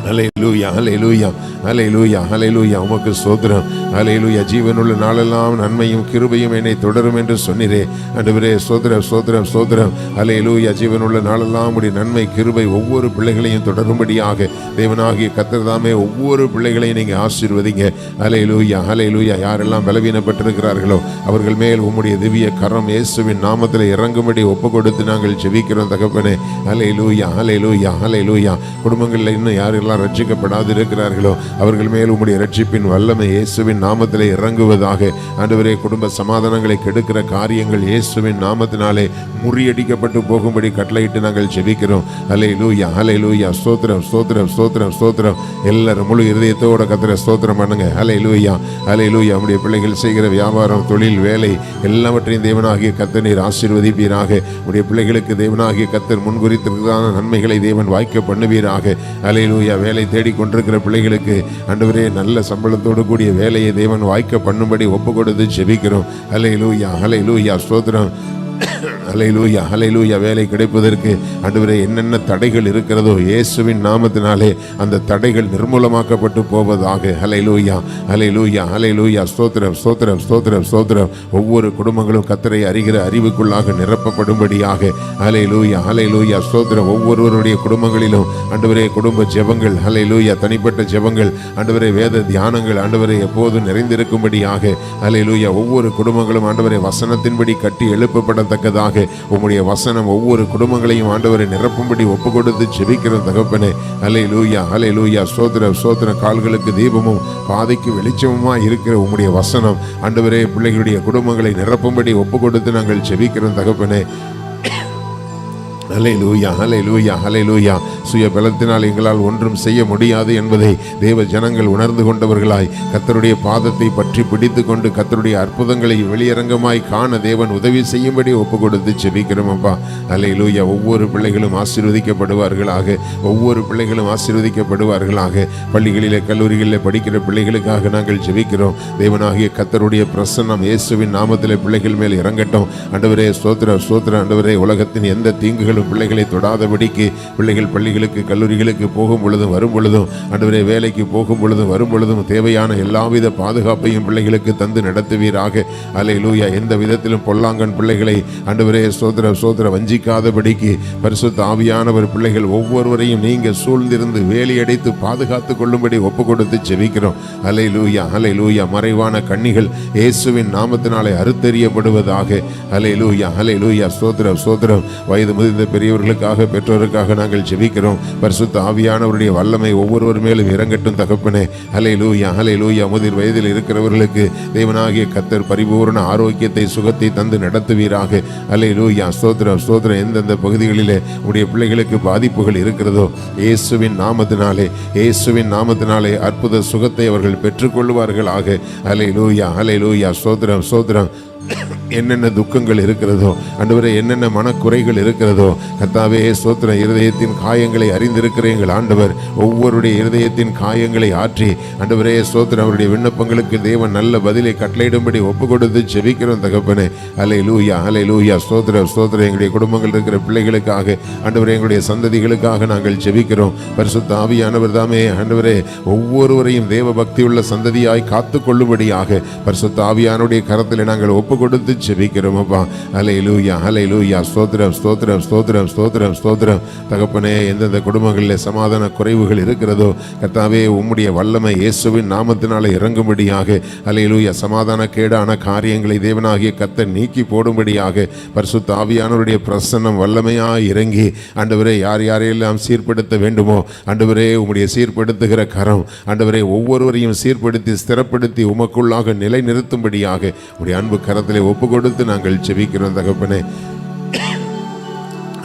அல்லேலூயா, அல்லேலூயா, அல்லேலூயா, அல்லேலூயா. உமக்கு ஸ்தோத்திரம். அல்லேலூயா. ஜீவனுள்ள நாளெல்லாம் நன்மையும் கிருபையும் என்னை தொடரும் என்று சொன்னீரே ஆண்டவரே. ஸ்தோத்திரம், ஸ்தோத்திரம், ஸ்தோத்திரம். அல்லேலூயா. ஜீவனுள்ள நாளெல்லாம் உடைய நன்மை கிருபை ஒவ்வொரு பிள்ளைகளையும் தொடரும்படியாக தேவனாகிய கர்த்தர் தாமே ஒவ்வொரு பிள்ளைகளையும் நீங்க ஆசீர்வதிங்க. அல்லேலூயா, அல்லேலூயா. யாரெல்லாம் பலவீனப்பட்டிருக்கிறார்களோ அவர்கள் மேல் உம்முடைய திவ்ய கரம் இயேசுவின் நாமத்தில் இறங்கும்படி ஒப்பு கொடுத்து நாங்கள் ஜெபிக்கிறோம் தகப்பனே. அல்லேலூயா, அல்லேலூயா, அல்லேலூயா. குடும்பங்களில் இன்னும் யாரெல்லாம் ரட்சிக்கப்படாது இருக்கிறார்களோ அவர்கள் மேல் உம்முடைய ரட்சிப்பின் வல்லமை இயேசுவின் நாமத்திலே இறங்குவதாக ஆண்டவரே. குடும்ப சமாதானங்களை கெடுக்கிற காரியங்கள் இயேசுவின் நாமத்தினாலே முறியடிக்கப்பட்டு போகும்படி கட்டளையிட்டு நாங்கள் ஜெபிக்கிறோம். அல்லேலூயா, அல்லேலூயா. ஸ்தோத்திரம், ஸ்தோத்திரம், ஸ்தோத்திரம், ஸ்தோத்திரம். எல்லாரும் முழு இருதயத்தோட கர்த்தரை ஸ்தோத்திரம் பண்ணுங்க. அல்லேலூயா, அல்லேலூயா. நம்முடைய பிள்ளைகள் செய்கிற வியாபாரம், தொழில், வேலை எல்லாவற்றையும் தேவனாகிய கர்த்தர் நீர் ஆசீர்வதிப்பீராக. உடைய பிள்ளைகளுக்கு தேவனாகிய கர்த்தர் முன்குறித்திருக்கிறதான நன்மைகளை தேவன் வாய்க்க பண்ணுவீராக. அல்லேலூயா. வேலை தேடிக்கொண்டிருக்கிற பிள்ளைகளுக்கு ஆண்டவரே நல்ல சம்பளத்தோடு கூடிய வேலையை தேவன் வாய்க்க பண்ணும்படி ஒப்பு கொடுத்து ஜெபிக்கிறோம். அல்லேலூயா, அல்லேலூயா. ஸ்தோத்திரம். அல்லேலூயா, அல்லேலூயா. வேலை கிடைப்பதற்கு ஆண்டவரே என்னென்ன தடைகள் இருக்கிறதோ இயேசுவின் நாமத்தினாலே அந்த தடைகள் நிர்மூலமாக்கப்பட்டு போவதாக. அல்லேலூயா, அல்லேலூயா, அல்லேலூயா. ஸ்தோத்திரம், ஸ்தோத்திரம், ஸ்தோத்திரம், ஸ்தோத்திரம். ஒவ்வொரு குடும்பங்களும் கர்த்தரை அறிகிற அறிவுக்குள்ளாக நிரப்பப்படும்படியாக. அல்லேலூயா, அல்லேலூயா. ஸ்தோத்திரம். ஒவ்வொருவருடைய குடும்பங்களிலும் ஆண்டவரே குடும்ப ஜெபங்கள், அல்லேலூயா, தனிப்பட்ட ஜெபங்கள் ஆண்டவரே, வேத தியானங்கள் ஆண்டவரே எப்போதும் நிறைந்திருக்கும்படியாக. அல்லேலூயா. ஒவ்வொரு குடும்பங்களும் ஆண்டவரே வசனத்தின்படி கட்டி எழுப்பப்படத்தக்கதாக உம்முடைய வசனம் ஒவ்வொரு குடும்பங்களையும் ஆண்டவரை நிரப்பும்படி ஒப்பு கொடுத்து ஜெபிக்கிற தகப்பனே. அல்லேலூயா, அல்லேலூயா. ஸ்தோத்திரம், ஸ்தோத்திரம். கால்களுக்கு தீபமும் பாதைக்கு வெளிச்சமுமா இருக்கிற உம்முடைய வசனம் ஆண்டவரே பிள்ளைகளுடைய குடும்பங்களை நிரப்பும்படி ஒப்பு கொடுத்து நாங்கள் ஜெபிக்கிற தகப்பனே. ஹல்லேலூயா, ஹல்லேலூயா, ஹல்லேலூயா. சுய பலத்தினால் எங்களால் ஒன்றும் செய்ய முடியாது என்பதை தேவ ஜனங்கள் உணர்ந்து கொண்டவர்களாய் கர்த்தருடைய பாதத்தை பற்றி பிடித்து கொண்டு கர்த்தருடைய அற்புதங்களை வெளியரங்கமாய் காண தேவன் உதவி செய்யும்படி ஒப்பு கொடுத்து ஜெபிக்கிறோம் அப்பா. ஹல்லேலூயா. ஒவ்வொரு பிள்ளைகளும் ஆசீர்வதிக்கப்படுவார்களாக, ஒவ்வொரு பிள்ளைகளும் ஆசீர்வதிக்கப்படுவார்களாக. பள்ளிகளிலே கல்லூரிகளிலே படிக்கிற பிள்ளைகளுக்காக நாங்கள் ஜெபிக்கிறோம். தேவனாகிய கர்த்தருடைய பிரசன்னம் இயேசுவின் நாமத்திலே பிள்ளைகள் மேல் இறங்கட்டும். ஆண்டவரே ஸ்தோத்திரம், ஸ்தோத்திரம். ஆண்டவரே உலகத்தின் எந்த தீங்குகளும் பிள்ளைகளை தொடாதபடிக்கு பிள்ளைகள் பள்ளிகளுக்கு கல்லூரிகளுக்கு போகும் பொழுதும் வரும் பொழுதும், ஆண்டவரே வேலைக்கு போகும் பொழுதும் வரும் பொழுதும் தேவையான எல்லாவித பாதுகாப்பையும் பிள்ளைகளுக்கு தந்து நடத்துவீராக. அல்லேலூயா. எந்த விதத்திலும் பொல்லாங்கன் பிள்ளைகளை ஆண்டவரே ஸ்தோத்திரம், ஸ்தோத்திரம் வஞ்சிக்காதபடிக்கு பரிசுத்த ஆவியானவர் பிள்ளைகள் ஒவ்வொருவரையும் நீங்க சூழ்ந்திருந்து வேலியடைத்து பாதுகாத்து கொள்ளும்படி ஒப்பு கொடுத்து ஜெபிக்கிறோம். அல்லேலூயா, அல்லேலூயா. மறைவான கண்ணிகள் இயேசுவின் நாமத்தினாலே அறுத்தெறியப்படுவதாக. அல்லேலூயா, அல்லேலூயா. ஸ்தோத்திரம், ஸ்தோத்திரம். வயது முதிர்ந்த பெரியவர்களுக்காக பெற்றோருக்காக நாங்கள் ஜெபிக்கிறோம். பரிசுத்த ஆவியானவருடைய வல்லமை ஒவ்வொருவர் மேலும் இறங்கட்டும் தகப்பனே. ஹல்லேலூயா, ஹல்லேலூயா. முதிர் வயதில் இருக்கிறவர்களுக்கு தேவனாகிய கர்த்தர் பரிபூர்ண ஆரோக்கியத்தை சுகத்தை தந்து நடத்துவீராக. ஹல்லேலூயா. ஸ்தோத்திரம், ஸ்தோத்திரம். எந்தெந்த பகுதிகளிலே உடைய பிள்ளைகளுக்கு பாதிப்புகள் இருக்கிறதோ இயேசுவின் நாமத்தினாலே, இயேசுவின் நாமத்தினாலே அற்புத சுகத்தை அவர்கள் பெற்றுக்கொள்வார்களாக. ஹல்லேலூயா, ஹல்லேலூயா. ஸ்தோத்திரம், ஸ்தோத்திரம். என்னென்ன துக்கங்கள் இருக்கிறதோ ஆண்டவரே, என்னென்ன மனக்குறைகள் இருக்கிறதோ கர்த்தாவே ஸ்தோத்திரம். இருதயத்தின் காயங்களை அறிந்திருக்கிற எங்கள் ஆண்டவர் ஒவ்வொருடைய இருதயத்தின் காயங்களை ஆற்றி ஆண்டவரே ஸ்தோத்திரம் அவருடைய விண்ணப்பங்களுக்கு தேவன் நல்ல பதிலை கட்டளையிடும்படி ஒப்பு கொடுத்து ஜெபிக்கிறோம் தகப்பனே. அல்லேலூயா, அல்லேலூயா. ஸ்தோத்திரம், ஸ்தோத்திரம். எங்களுடைய குடும்பங்கள் இருக்கிற பிள்ளைகளுக்காக ஆண்டவரே, எங்களுடைய சந்ததிகளுக்காக நாங்கள் ஜெபிக்கிறோம். பரிசுத்த ஆவியானவர் தாமே ஆண்டவரே ஒவ்வொருவரையும் தேவ பக்தியுள்ள சந்ததியாய் காத்து கொள்ளும்படியாக பரிசுத்த ஆவியானுடைய கரத்தில் நாங்கள் ஒப்பு கொடுத்து ஜெபிக்கிறோம் அப்பா. ஹல்லேலூயா, ஹல்லேலூயா. ஸ்தோத்திரம், ஸ்தோத்திரம், ஸ்தோத்திரம், ஸ்தோத்திரம், ஸ்தோத்திரம். தகப்பனே, எந்தெந்த குடும்பங்களில் சமாதான குறைவுகள் இருக்கிறதோ கர்த்தாவே உம்முடைய வல்லமை இயேசுவின் நாமத்தினாலே இறங்கும்படியாக. ஹல்லேலூயா. சமாதான கேடான காரியங்களை தேவனாகிய கர்த்தர் நீக்கி போடும்படியாக பரிசுத்த ஆவியானவருடைய பிரசன்னம் வல்லமையாய் இறங்கி ஆண்டவரே யார் யாரையெல்லாம் சீர்படுத்த வேண்டுமோ ஆண்டவரே உம்முடைய சீர்படுத்துகிற கரம் ஆண்டவரே ஒவ்வொருவரையும் சீர்படுத்தி ஸ்திரப்படுத்தி உமக்குள்ளாக நிலை நிறுத்தும்படியாக உடைய அன்பு கரத்திலே ஒப்பு கொடுத்து நாங்கள் ஜெபிக்கிறோம் தகப்பனே.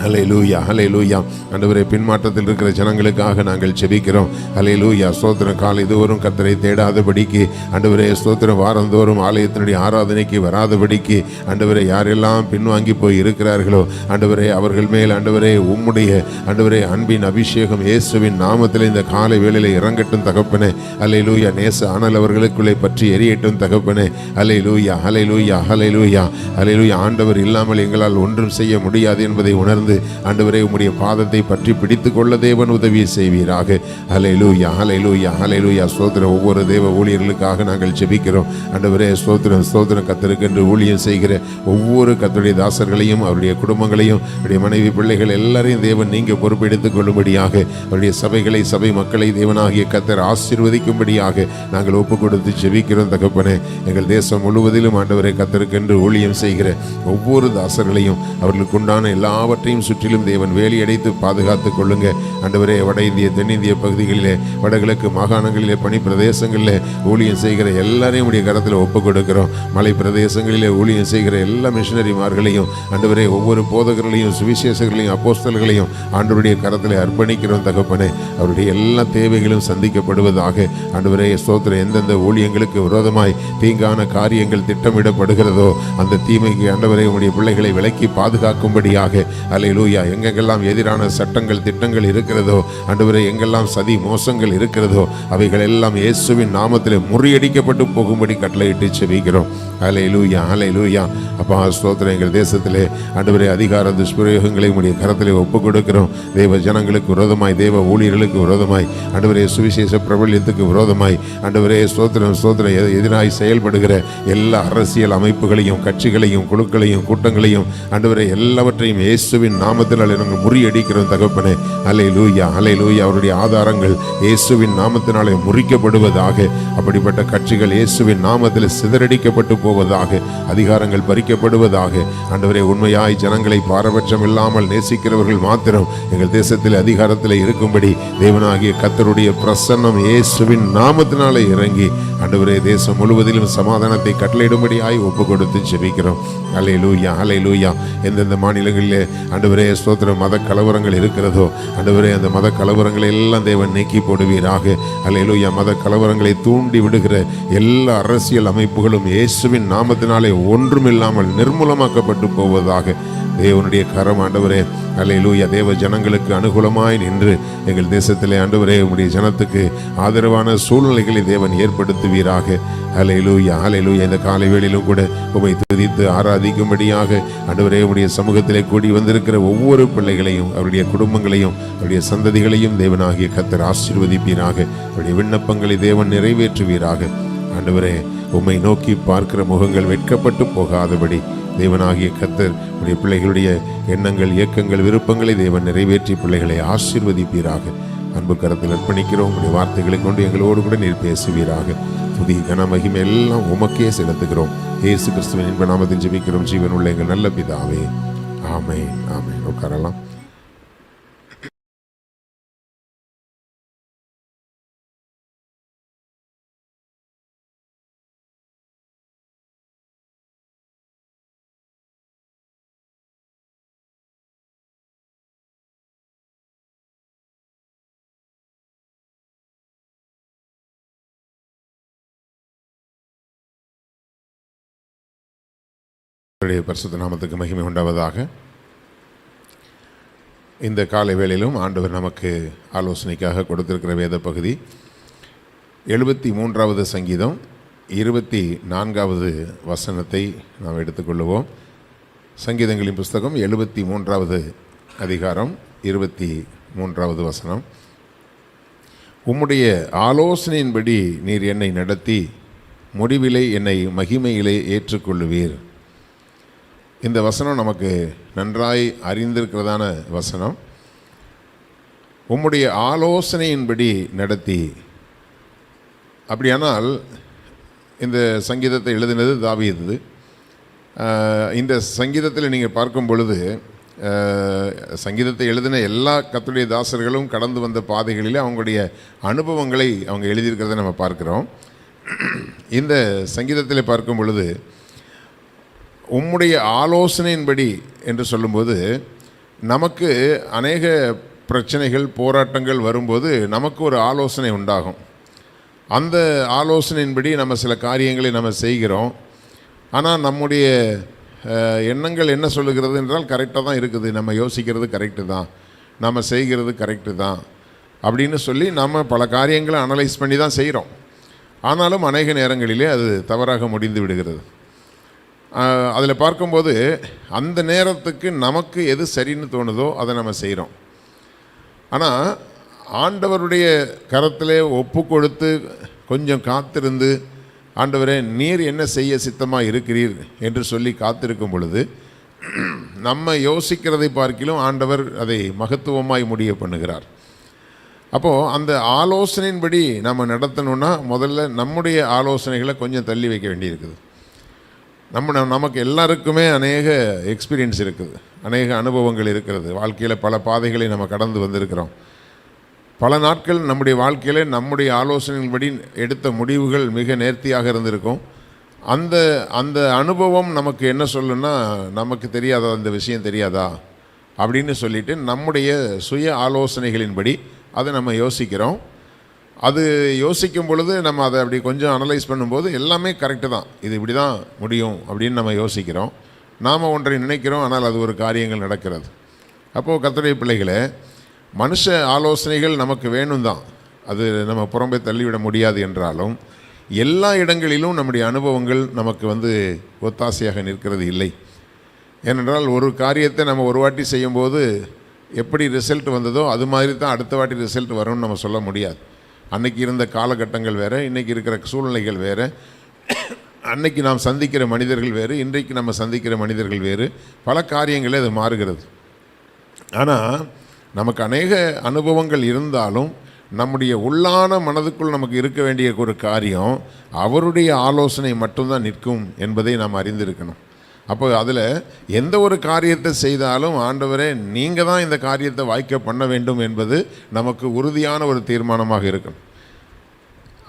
ஹல்லேலூயா, ஹல்லேலூயா. ஆண்டவரே பின்மாற்றத்தில் இருக்கிற ஜனங்களுக்காக நாங்கள் ஜெபிக்கிறோம். ஹல்லேலூயா. ஸ்தோத்திரம். காலைதோறும் கர்த்தரை தேடாதபடிக்கு ஆண்டவரே ஸ்தோத்திரம். வாரந்தோறும் ஆலயத்தினுடைய ஆராதனைக்கு வராதபடிக்கு ஆண்டவரே யாரெல்லாம் பின்வாங்கி போய் இருக்கிறார்களோ ஆண்டவரே அவர்கள் மேல் ஆண்டவரே உம்முடைய ஆண்டவரே அன்பின் அபிஷேகம் இயேசுவின் நாமத்தில் இந்த காலை வேளையில இறங்கட்டும் தகப்பனே. ஹல்லேலூயா. நேச ஆனல் அவர்களுக்குள்ளே பற்றி எரியட்டும் தகப்பனே. ஹல்லேலூயா, ஹல்லேலூயா, ஹல்லேலூயா, ஹல்லேலூயா. ஆண்டவர் இல்லாமல் எங்களால் ஒன்றும் செய்ய முடியாது என்பதை உணர்ந்து ஆண்டவரே உம்முடைய பாதத்தை பற்றி பிடித்துக் கொள்ள தேவன் உதவி செய்வீராக. ஹல்லேலூயா, ஹல்லேலூயா, ஹல்லேலூயா. ஸ்தோத்திரம். ஒவ்வொரு தேவ ஊழியர்களுக்காக நாங்கள் ஜெபிக்கிறோம் ஆண்டவரே. ஸ்தோத்திரம், ஸ்தோத்திரம். கர்த்தருக்கென்று ஊழியம் செய்கிற ஒவ்வொரு கர்த்தருடைய தாசர்களையும் அவருடைய குடும்பங்களையும் அவருடைய மனைவி பிள்ளைகள் எல்லாரையும் தேவன் நீங்க பொறுப்பெடுத்துக் கொள்ளும்படியாக அவருடைய சபைகளை சபை மக்களை தேவனாகிய கர்த்தர் ஆசீர்வதிக்கும்படியாக நாங்கள் ஒப்பு கொடுத்து ஜெபிக்கிறோம் தகப்பனே. எங்கள் தேசம் முழுவதிலும் ஆண்டவரே கர்த்தருக்கென்று ஊழியம் செய்கிற ஒவ்வொரு தாசர்களையும் அவர்களுக்கு உண்டான எல்லாவற்றையும் சுற்றிலும் தேவன் வேலி அடைத்து பாதுகாத்துக் கொள்ளுங்க ஆண்டவரே. வட இந்திய தென்னிந்திய பகுதிகளிலே வடகிழக்கு மாகாணங்களிலே பனி பிரதேசங்களிலே ஊழியம் செய்கிற எல்லாரையும் உடைய கரத்தில் ஒப்பு கொடுக்கிறோம். மலை பிரதேசங்களிலே ஊழியம் செய்கிற எல்லா மிஷனரிமார்களையும் ஆண்டவரே ஒவ்வொரு போதகர்களையும் சுவிசேஷர்களையும் அப்போஸ்தலர்களையும் ஆண்டவருடைய கரத்தில் அர்ப்பணிக்கிறோம் தகப்பனே. அவருடைய எல்லா தேவைகளும் சந்திக்கப்படுவதாக ஆண்டவரே. ஸ்தோத்திரம். எந்தெந்த ஊழியங்களுக்கு விரோதமாய் தீங்கான காரியங்கள் திட்டமிடப்படுகிறதோ அந்த தீமைக்கு ஆண்டவரே உடைய பிள்ளைகளை விலக்கி பாதுகாக்கும்படியாக. அல்லேலூயா. எங்கெங்கெல்லாம் எதிரான சட்டங்கள் திட்டங்கள் இருக்கிறதோ ஆண்டவரே, எங்கெல்லாம் சதி மோசங்கள் இருக்கிறதோ அவைகள் எல்லாம் இயேசுவின் நாமத்திலே முறியடிக்கப்பட்டு போகும்படி கட்டளையிட்டு செபிக்கிறோம். அல்லேலூயா, அல்லேலூயா. அப்பா ஸ்தோத்திரம். எங்கள் தேசத்திலே ஆண்டவரே அதிகார துஷ்பிரயோகங்களை உடைய கரத்திலே ஒப்பு கொடுக்கிறோம். தேவ ஜனங்களுக்கு விரோதமாய் தேவ ஊழியர்களுக்கு விரோதமாய் ஆண்டவரே சுவிசேஷ பிரபல்யத்துக்கு விரோதமாய் ஆண்டவரே ஸ்தோத்திரம், ஸ்தோத்திரம் எதிராய் செயல்படுகிற எல்லா அரசியல் அமைப்புகளையும் கட்சிகளையும் குழுக்களையும் கூட்டங்களையும் ஆண்டவரே எல்லாவற்றையும் இயேசுவின் நாமத்தினால் நாங்கள் முறியடிக்கிறோம் தகப்பனே. அல்லேலூயா, அல்லேலூயா. அவருடைய ஆதாரங்கள் இயேசுவின் நாமத்தினாலே முறிக்கப்படுவதாக. அப்படிப்பட்ட கட்சிகள் இயேசுவின் நாமத்தில் சிதறடிக்கப்பட்டு போவதாக, அதிகாரங்கள் பறிக்கப்படுவதாக. ஆண்டவரே, உண்மையாய் ஜனங்களை பாரபட்சம் இல்லாமல் நேசிக்கிறவர்கள் மாத்திரம் எங்கள் தேசத்தில் அதிகாரத்தில் இருக்கும்படி தேவனாகிய கர்த்தருடைய பிரசன்னம் இயேசுவின் நாமத்தினாலே இறங்கி ஆண்டவரே தேசம் முழுவதிலும் சமாதானத்தை கட்டளையிடும்படியாய் ஒப்பு கொடுத்து ஜெபிக்கிறோம். அல்லேலூயா, அல்லேலூயா. எந்தெந்த மாநிலங்களிலே ஆண்டவரே ஸ்தோத்திரம் மத கலவரங்கள் இருக்கிறதோ ஆண்டவரே, அந்த மத கலவரங்களை எல்லாம் தேவன் நீக்கி போடுவீராக. அல்லேலூயா. மத கலவரங்களை தூண்டி விடுகிற எல்லா அரசியல் அமைப்புகளும் இயேசுவின் நாமத்தினாலே ஒன்றுமில்லாமல் நிர்மூலமாக்கப்பட்டு போவதாக. தேவனுடைய கரம் ஆண்டவரே அல்லேலூயா தேவ ஜனங்களுக்கு அனுகூலமாய் நின்று எங்கள் தேசத்திலே ஆண்டவரே உம்முடைய ஜனத்துக்கு ஆதரவான சூழ்நிலைகளை தேவன் ஏற்படுத்துவீராக. அல்லேலூயா, அல்லேலூயா. இந்த காலை வேளையிலும் கூட உம்மை துதித்து ஆராதிக்கும்படியாக ஆண்டவரே உம்முடைய சமூகத்திலே கூடி வந்திருக்கிற ஒவ்வொரு பிள்ளைகளையும் அவருடைய குடும்பங்களையும் அவருடைய சந்ததிகளையும் தேவனாகிய கர்த்தர் ஆசீர்வதிப்பீராக. அவருடைய விண்ணப்பங்களை தேவன் நிறைவேற்றுவீராக. ஆண்டவரே, உம்மை நோக்கி பார்க்கிற முகங்கள் வெட்கப்பட்டு போகாதபடி தேவனாகிய கர்த்தர் உடைய பிள்ளைகளுடைய எண்ணங்கள், இயக்கங்கள், விருப்பங்களை தேவன் நிறைவேற்றி பிள்ளைகளை ஆசீர்வதிப்பீராக. அன்பு கரத்தில் அர்ப்பணிக்கிறோம். உடைய வார்த்தைகளை கொண்டு எங்களோடு கூட நீர் பேசுவீராக. துதி கன மகிமை எல்லாம் உமக்கே செலுத்துகிறோம். இயேசு கிறிஸ்துவின் இன்ப நாமத்தில் ஜெபிக்கிறோம் ஜீவனுள்ள எங்கள் நல்ல பிதாவே. ஆமென், ஆமென். உட்காரலாம். பரிசுத்த நாமத்துக்கு மகிமை உண்டாவதாக. இந்த காலை வேளையிலும் ஆண்டவர் நமக்கு ஆலோசனைக்காக கொடுத்திருக்கிற வேத பகுதி 73வது சங்கீதம் 24வது வசனத்தை நாம் எடுத்துக்கொள்ளுவோம். சங்கீதங்களின் புஸ்தகம் 73வது அதிகாரம் 23வது வசனம். உம்முடைய ஆலோசனையின்படி நீர் என்னை நடத்தி முடிவிலே என்னை மகிமையிலே ஏற்றுக்கொள்ளுவீர். இந்த வசனம் நமக்கு நன்றாய் அறிந்திருக்கிறதான வசனம். உம்முடைய ஆலோசனையின்படி நடத்தி. அப்படியானால் இந்த சங்கீதத்தை எழுதினது தாவீது. இந்த சங்கீதத்தில் நீங்கள் பார்க்கும் பொழுது சங்கீதத்தை எழுதின எல்லா கர்த்தருடைய தாசர்களும் கடந்து வந்த பாதைகளிலே அவங்களுடைய அனுபவங்களை அவங்க எழுதியிருக்கிறத நம்ம பார்க்குறோம். இந்த சங்கீதத்தில் பார்க்கும் பொழுது உம்முடைய ஆலோசனையின்படி என்று சொல்லும்போது நமக்கு அநேக பிரச்சனைகள், போராட்டங்கள் வரும்போது நமக்கு ஒரு ஆலோசனை உண்டாகும். அந்த ஆலோசனையின்படி நம்ம சில காரியங்களை நம்ம செய்கிறோம். ஆனால் நம்முடைய எண்ணங்கள் என்ன சொல்லுகிறது என்றால் கரெக்டாக தான் இருக்குது, நம்ம யோசிக்கிறது கரெக்டு தான், நம்ம செய்கிறது கரெக்டு தான் அப்படின்னு சொல்லி நம்ம பல காரியங்களை அனலைஸ் பண்ணி தான் செய்கிறோம். ஆனாலும் அநேக நேரங்களிலே அது தவறாக முடிந்து விடுகிறது. அதில் பார்க்கும்போது அந்த நேரத்துக்கு நமக்கு எது சரின்னு தோணுதோ அதை நம்ம செய்கிறோம். ஆனால் ஆண்டவருடைய கரத்திலே ஒப்பு கொடுத்து கொஞ்சம் காத்திருந்து, ஆண்டவரே நீர் என்ன செய்ய சித்தமாக இருக்கிறீர் என்று சொல்லி காத்திருக்கும் பொழுது நம்ம யோசிக்கிறதை பார்க்கிலும் ஆண்டவர் அதை மகத்துவமாய் முடிய பண்ணுகிறார். அப்போது அந்த ஆலோசனையின்படி நம்ம நடத்தணுன்னா முதல்ல நம்முடைய ஆலோசனைகளை கொஞ்சம் தள்ளி வைக்க வேண்டியிருக்குது. நமக்கு எல்லாருக்குமே அநேக எக்ஸ்பீரியன்ஸ் இருக்குது, அநேக அனுபவங்கள் இருக்கிறது. வாழ்க்கையில் பல பாதைகளை நம்ம கடந்து வந்திருக்கிறோம். பல நாட்கள் நம்முடைய வாழ்க்கையில் நம்முடைய ஆலோசனையின்படி எடுத்த முடிவுகள் மிக நேர்த்தியாக இருந்திருக்கும். அந்த அனுபவம் நமக்கு என்ன சொல்லுன்னா, நமக்கு தெரியாதா, அந்த விஷயம் தெரியாதா அப்படின்னு சொல்லிட்டு நம்முடைய சுய ஆலோசனைகளின்படி அதை நம்ம யோசிக்கிறோம். அது யோசிக்கும் பொழுது நம்ம அதை அப்படி கொஞ்சம் அனலைஸ் பண்ணும்போது எல்லாமே கரெக்டு தான், இது இப்படி தான் முடியும் அப்படின்னு நம்ம யோசிக்கிறோம். நாம் ஒன்றை நினைக்கிறோம், ஆனால் அது ஒரு காரியங்கள் நடக்கிறது. அப்போது கர்த்தருடைய பிள்ளைகளே, மனுஷ ஆலோசனைகள் நமக்கு வேணும் தான், அது நம்ம புறம்பே தள்ளிவிட முடியாது. என்றாலும் எல்லா இடங்களிலும் நம்முடைய அனுபவங்கள் நமக்கு ஒத்தாசையாக நிற்கிறது இல்லை. ஏனென்றால் ஒரு காரியத்தை நம்ம ஒரு வாட்டி செய்யும்போது எப்படி ரிசல்ட் வந்ததோ அது மாதிரி தான் அடுத்த வாட்டி ரிசல்ட் வரும்னு நம்ம சொல்ல முடியாது. அன்னைக்கு இருந்த காலகட்டங்கள் வேறு, இன்றைக்கி இருக்கிற சூழ்நிலைகள் வேறு, அன்னைக்கு நாம் சந்திக்கிற மனிதர்கள் வேறு, இன்றைக்கு நம்ம சந்திக்கிற மனிதர்கள் வேறு, பல காரியங்களே அது மாறுகிறது. ஆனால் நமக்கு அநேக அனுபவங்கள் இருந்தாலும் நம்முடைய உள்ளான மனதுக்குள் நமக்கு இருக்க வேண்டிய ஒரு காரியம் அவருடைய ஆலோசனை மட்டும்தான் நிற்கும் என்பதை நாம் அறிந்திருக்கணும். அப்போ அதில் எந்த ஒரு காரியத்தை செய்தாலும் ஆண்டவரே நீங்கள் தான் இந்த காரியத்தை வாய்க்க பண்ண வேண்டும் என்பது நமக்கு உறுதியான ஒரு தீர்மானமாக இருக்கணும்.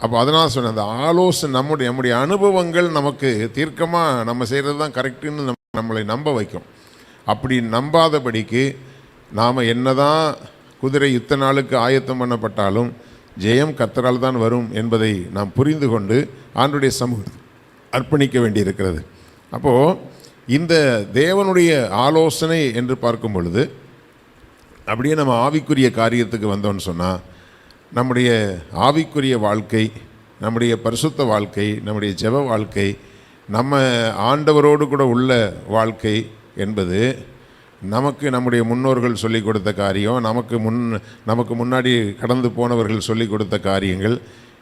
அப்போ அதனால் சொன்ன அந்த ஆலோசனை நம்முடைய அனுபவங்கள் நமக்கு தீர்க்கமாக நம்ம செய்கிறது தான் கரெக்டுன்னு நம்மளை நம்ப வைக்கும். அப்படி நம்பாதபடிக்கு நாம் என்னதான் குதிரை யுத்த நாளுக்கு ஆயத்தம் பண்ணப்பட்டாலும் ஜெயம் கர்த்தரால் தான் வரும் என்பதை நாம் புரிந்து கொண்டு ஆண்டவருடைய சமூகத்தில் அர்ப்பணிக்க வேண்டியிருக்கிறது. அப்போது இந்த தேவனுடைய ஆலோசனை என்று பார்க்கும் பொழுது அப்படியே நம்ம ஆவிக்குரிய காரியத்துக்கு வந்தோன்னு சொன்னால் நம்முடைய ஆவிக்குரிய வாழ்க்கை, நம்முடைய பரிசுத்த வாழ்க்கை, நம்முடைய ஜெப வாழ்க்கை, நம்ம ஆண்டவரோடு கூட உள்ள வாழ்க்கை என்பது நமக்கு நம்முடைய முன்னோர்கள் சொல்லிக் கொடுத்த காரியம், நமக்கு முன்னாடி கடந்து போனவர்கள் சொல்லிக் கொடுத்த காரியங்கள்,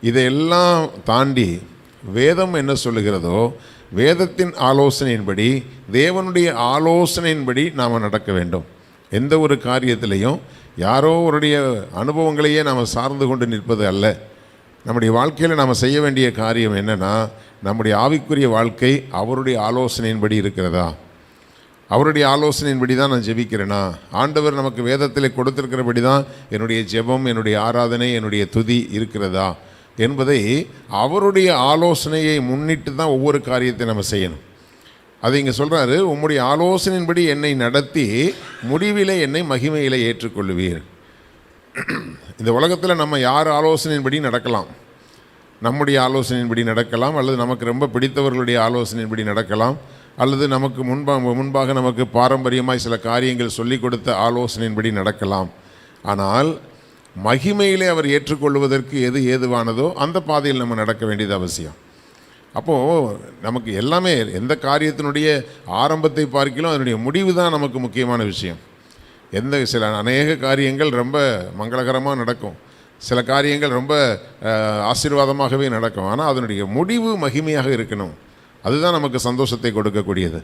இதையெல்லாம் தாண்டி வேதம் என்ன சொல்லுகிறதோ வேதத்தின் ஆலோசனையின்படி, தேவனுடைய ஆலோசனையின்படி நாம் நடக்க வேண்டும். எந்த ஒரு காரியத்திலையும் யாரோ அவருடைய அனுபவங்களையே நாம் சார்ந்து கொண்டு நிற்பது அல்ல. நம்முடைய வாழ்க்கையில் நாம் செய்ய வேண்டிய காரியம் என்னென்னா, நம்முடைய ஆவிக்குரிய வாழ்க்கை அவருடைய ஆலோசனையின்படி இருக்கிறதா, அவருடைய ஆலோசனையின்படி தான் நான் ஜெபிக்கிறேனா, ஆண்டவர் நமக்கு வேதத்தில் கொடுத்திருக்கிறபடி தான் என்னுடைய ஜெபம், என்னுடைய ஆராதனை, என்னுடைய துதி இருக்கிறதா என்பதை அவருடைய ஆலோசனையை முன்னிட்டு தான் ஒவ்வொரு காரியத்தை நம்ம செய்யணும். அதை இங்கே சொல்கிறாரு, உம்முடைய ஆலோசனையின்படி என்னை நடத்தி முடிவிலே என்னை மகிமையிலே ஏற்றுக்கொள்ளுவீர். இந்த உலகத்தில் நம்ம யார் ஆலோசனையின்படி நடக்கலாம், நம்முடைய ஆலோசனையின்படி நடக்கலாம், அல்லது நமக்கு ரொம்ப பிடித்தவர்களுடைய ஆலோசனையின்படி நடக்கலாம், அல்லது நமக்கு முன்பாக நமக்கு பாரம்பரியமாய் சில காரியங்கள் சொல்லிக் கொடுத்த ஆலோசனையின்படி நடக்கலாம். ஆனால் மகிமையிலே அவர் ஏற்றுக்கொள்வதற்கு எது ஏதுவானதோ அந்த பாதையில் நம்ம நடக்க வேண்டியது அவசியம். அப்போது நமக்கு எல்லாமே எந்த காரியத்தினுடைய ஆரம்பத்தை பார்க்கலாம் அதனுடைய முடிவு தான் நமக்கு முக்கியமான விஷயம். சில அநேக காரியங்கள் ரொம்ப மங்களகரமாக நடக்கும், சில காரியங்கள் ரொம்ப ஆசீர்வாதமாகவே நடக்கும். ஆனால் அதனுடைய முடிவு மகிமையாக இருக்கணும். அதுதான் நமக்கு சந்தோஷத்தை கொடுக்கக்கூடியது.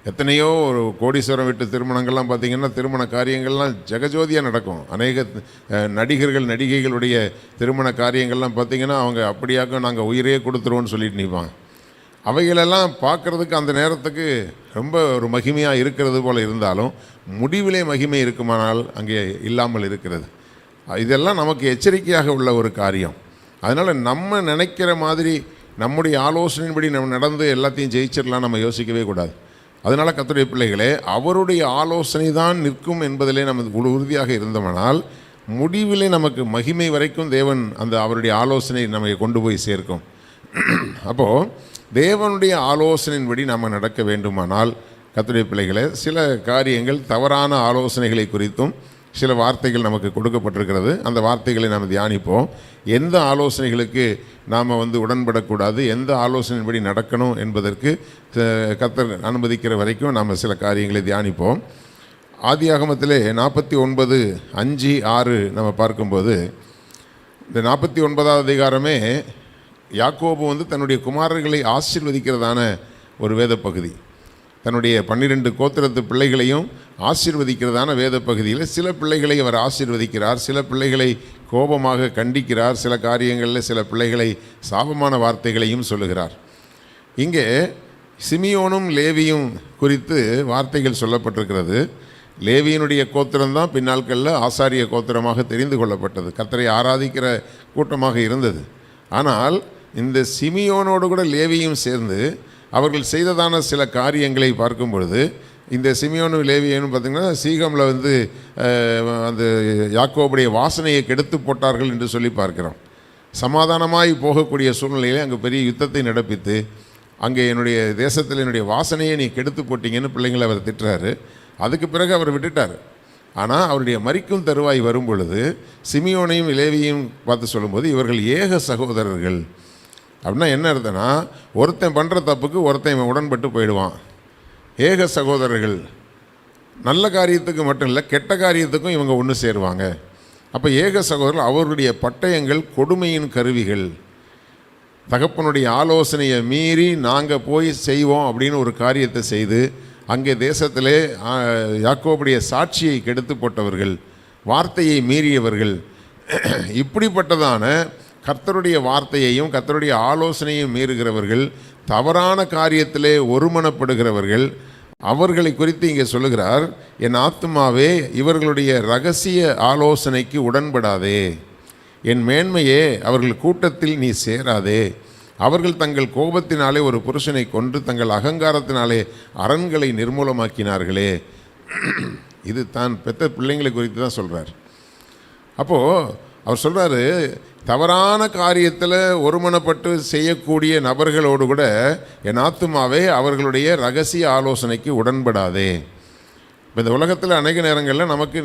எத்தனையோ ஒரு கோடீஸ்வரம் விட்டு திருமணங்கள்லாம் பார்த்திங்கன்னா திருமண காரியங்கள்லாம் ஜெகஜோதியாக நடக்கும். அநேக நடிகைகளுடைய திருமண காரியங்கள்லாம் பார்த்திங்கன்னா அவங்க அப்படியாக்கும் நாங்கள் உயிரே கொடுத்துருவோன்னு சொல்லிட்டு நிற்பாங்க. அவைகளெல்லாம் பார்க்குறதுக்கு அந்த நேரத்துக்கு ரொம்ப ஒரு மகிமையாக இருக்கிறது போல் இருந்தாலும் முடிவிலே மகிமை இருக்குமானால் அங்கே இல்லாமல் இருக்கிறது. இதெல்லாம் நமக்கு எச்சரிக்கையாக உள்ள ஒரு காரியம். அதனால் நம்ம நினைக்கிற மாதிரி நம்முடைய ஆலோசனையின்படி நம்ம நடந்து எல்லாத்தையும் ஜெயிச்சிடலாம் நம்ம யோசிக்கவே கூடாது. அதனால் கர்த்தருடைய பிள்ளைகளே, அவருடைய ஆலோசனை தான் நிற்கும் என்பதிலே நம்ம உறுதியாக இருந்தோம்னால் முடிவிலே நமக்கு மகிமை வரைக்கும் தேவன் அவருடைய ஆலோசனை நம்மை கொண்டு போய் சேர்க்கும். அப்போது தேவனுடைய ஆலோசனையின்படி நம்ம நடக்க வேண்டுமானால் கர்த்தருடைய பிள்ளைகளே, சில காரியங்கள் தவறான ஆலோசனைகளை குறித்தும் சில வார்த்தைகள் நமக்கு கொடுக்கப்பட்டிருக்கிறது. அந்த வார்த்தைகளை நாம் தியானிப்போம். எந்த ஆலோசனைகளுக்கு நாம் உடன்படக்கூடாது, எந்த ஆலோசனையின்படி நடக்கணும் என்பதற்கு கர்த்தர் அனுமதிக்கிற வரைக்கும் நாம் சில காரியங்களை தியானிப்போம். ஆதியாகமத்திலே 49:5-6 நம்ம பார்க்கும்போது, இந்த 49வது அதிகாரமே யாக்கோபு தன்னுடைய குமாரர்களை ஆசீர்வதிக்கிறதான ஒரு வேத பகுதி. தன்னுடைய 12 கோத்திரத்து பிள்ளைகளையும் ஆசீர்வதிக்கிறதான வேத பகுதியில் சில பிள்ளைகளை அவர் ஆசீர்வதிக்கிறார், சில பிள்ளைகளை கோபமாக கண்டிக்கிறார், சில காரியங்களில் சில பிள்ளைகளை சாபமான வார்த்தைகளையும் சொல்லுகிறார். இங்கே சிமியோனும் லேவியும் குறித்து வார்த்தைகள் சொல்லப்பட்டிருக்கிறது. லேவியினுடைய கோத்திரம்தான் பின்னாட்களில் ஆசாரிய கோத்திரமாக தெரிந்து கொள்ளப்பட்டது, கர்த்தரை ஆராதிக்கிற கூட்டமாக இருந்தது. ஆனால் இந்த சிமியோனோடு கூட லேவியும் சேர்ந்து அவர்கள் செய்ததான சில காரியங்களை பார்க்கும் பொழுது, இந்த சிமியோனும் லேவியனும் பார்த்திங்கன்னா சீகமில் அந்த யாக்கோபுடைய வாசனையை கெடுத்து போட்டார்கள் என்று சொல்லி பார்க்கிறோம். சமாதானமாய் போகக்கூடிய சூழ்நிலையிலே அங்கே பெரிய யுத்தத்தை நடப்பித்து, அங்கே என்னுடைய தேசத்தில் என்னுடைய வாசனையை நீ கெடுத்து போட்டிங்கன்னு பிள்ளைங்களை அவர் திட்டுறாரு. அதுக்கு பிறகு அவர் விட்டுட்டார். ஆனால் அவருடைய மரிக்கும் தருவாய் வரும் பொழுது சிமியோனையும் லேவியையும் பார்த்து சொல்லும்போது, இவர்கள் ஏக சகோதரர்கள் அப்படின்னா என்ன அர்த்தம்னா, ஒருத்தன் பண்ணுற தப்புக்கு ஒருத்தன் உடன்பட்டு போயிடுவான். ஏக சகோதரர்கள், நல்ல காரியத்துக்கு மட்டும் இல்லை கெட்ட காரியத்துக்கும் இவங்க ஒன்று சேருவாங்க. அப்போ ஏக சகோதரர்கள் அவர்களுடைய பட்டயங்கள் கொடுமையின் கருவிகள். தகப்பனுடைய ஆலோசனையை மீறி நாங்கள் போய் செய்வோம் அப்படின்னு ஒரு காரியத்தை செய்து அங்கே தேசத்திலே யாக்கோபுடைய சாட்சியை கெடுத்து போட்டவர்கள், வார்த்தையை மீறியவர்கள், இப்படிப்பட்டதான கர்த்தருடைய வார்த்தையையும் கர்த்தருடைய ஆலோசனையும் மீறுகிறவர்கள், தவறான காரியத்திலே ஒருமனப்படுகிறவர்கள், அவர்களை குறித்து இங்கே சொல்லுகிறார், என் ஆத்துமாவே இவர்களுடைய இரகசிய ஆலோசனைக்கு உடன்படாதே, என் மேன்மையே அவர்கள் கூட்டத்தில் நீ சேராதே. அவர்கள் தங்கள் கோபத்தினாலே ஒரு புருஷனை கொன்று தங்கள் அகங்காரத்தினாலே அரண்களை நிர்மூலமாக்கினார்களே. இது தான் பெற்ற பிள்ளைங்களை குறித்து தான் சொல்கிறார். அப்போது அவர் சொல்கிறாரு, தவறான காரியத்தில் ஒருமனப்பட்டு செய்யக்கூடிய நபர்களோடு கூட என் ஆத்துமாவே அவர்களுடைய இரகசிய ஆலோசனைக்கு உடன்படாதே. இப்போ இந்த உலகத்தில் அநேக நேரங்களில் நமக்கு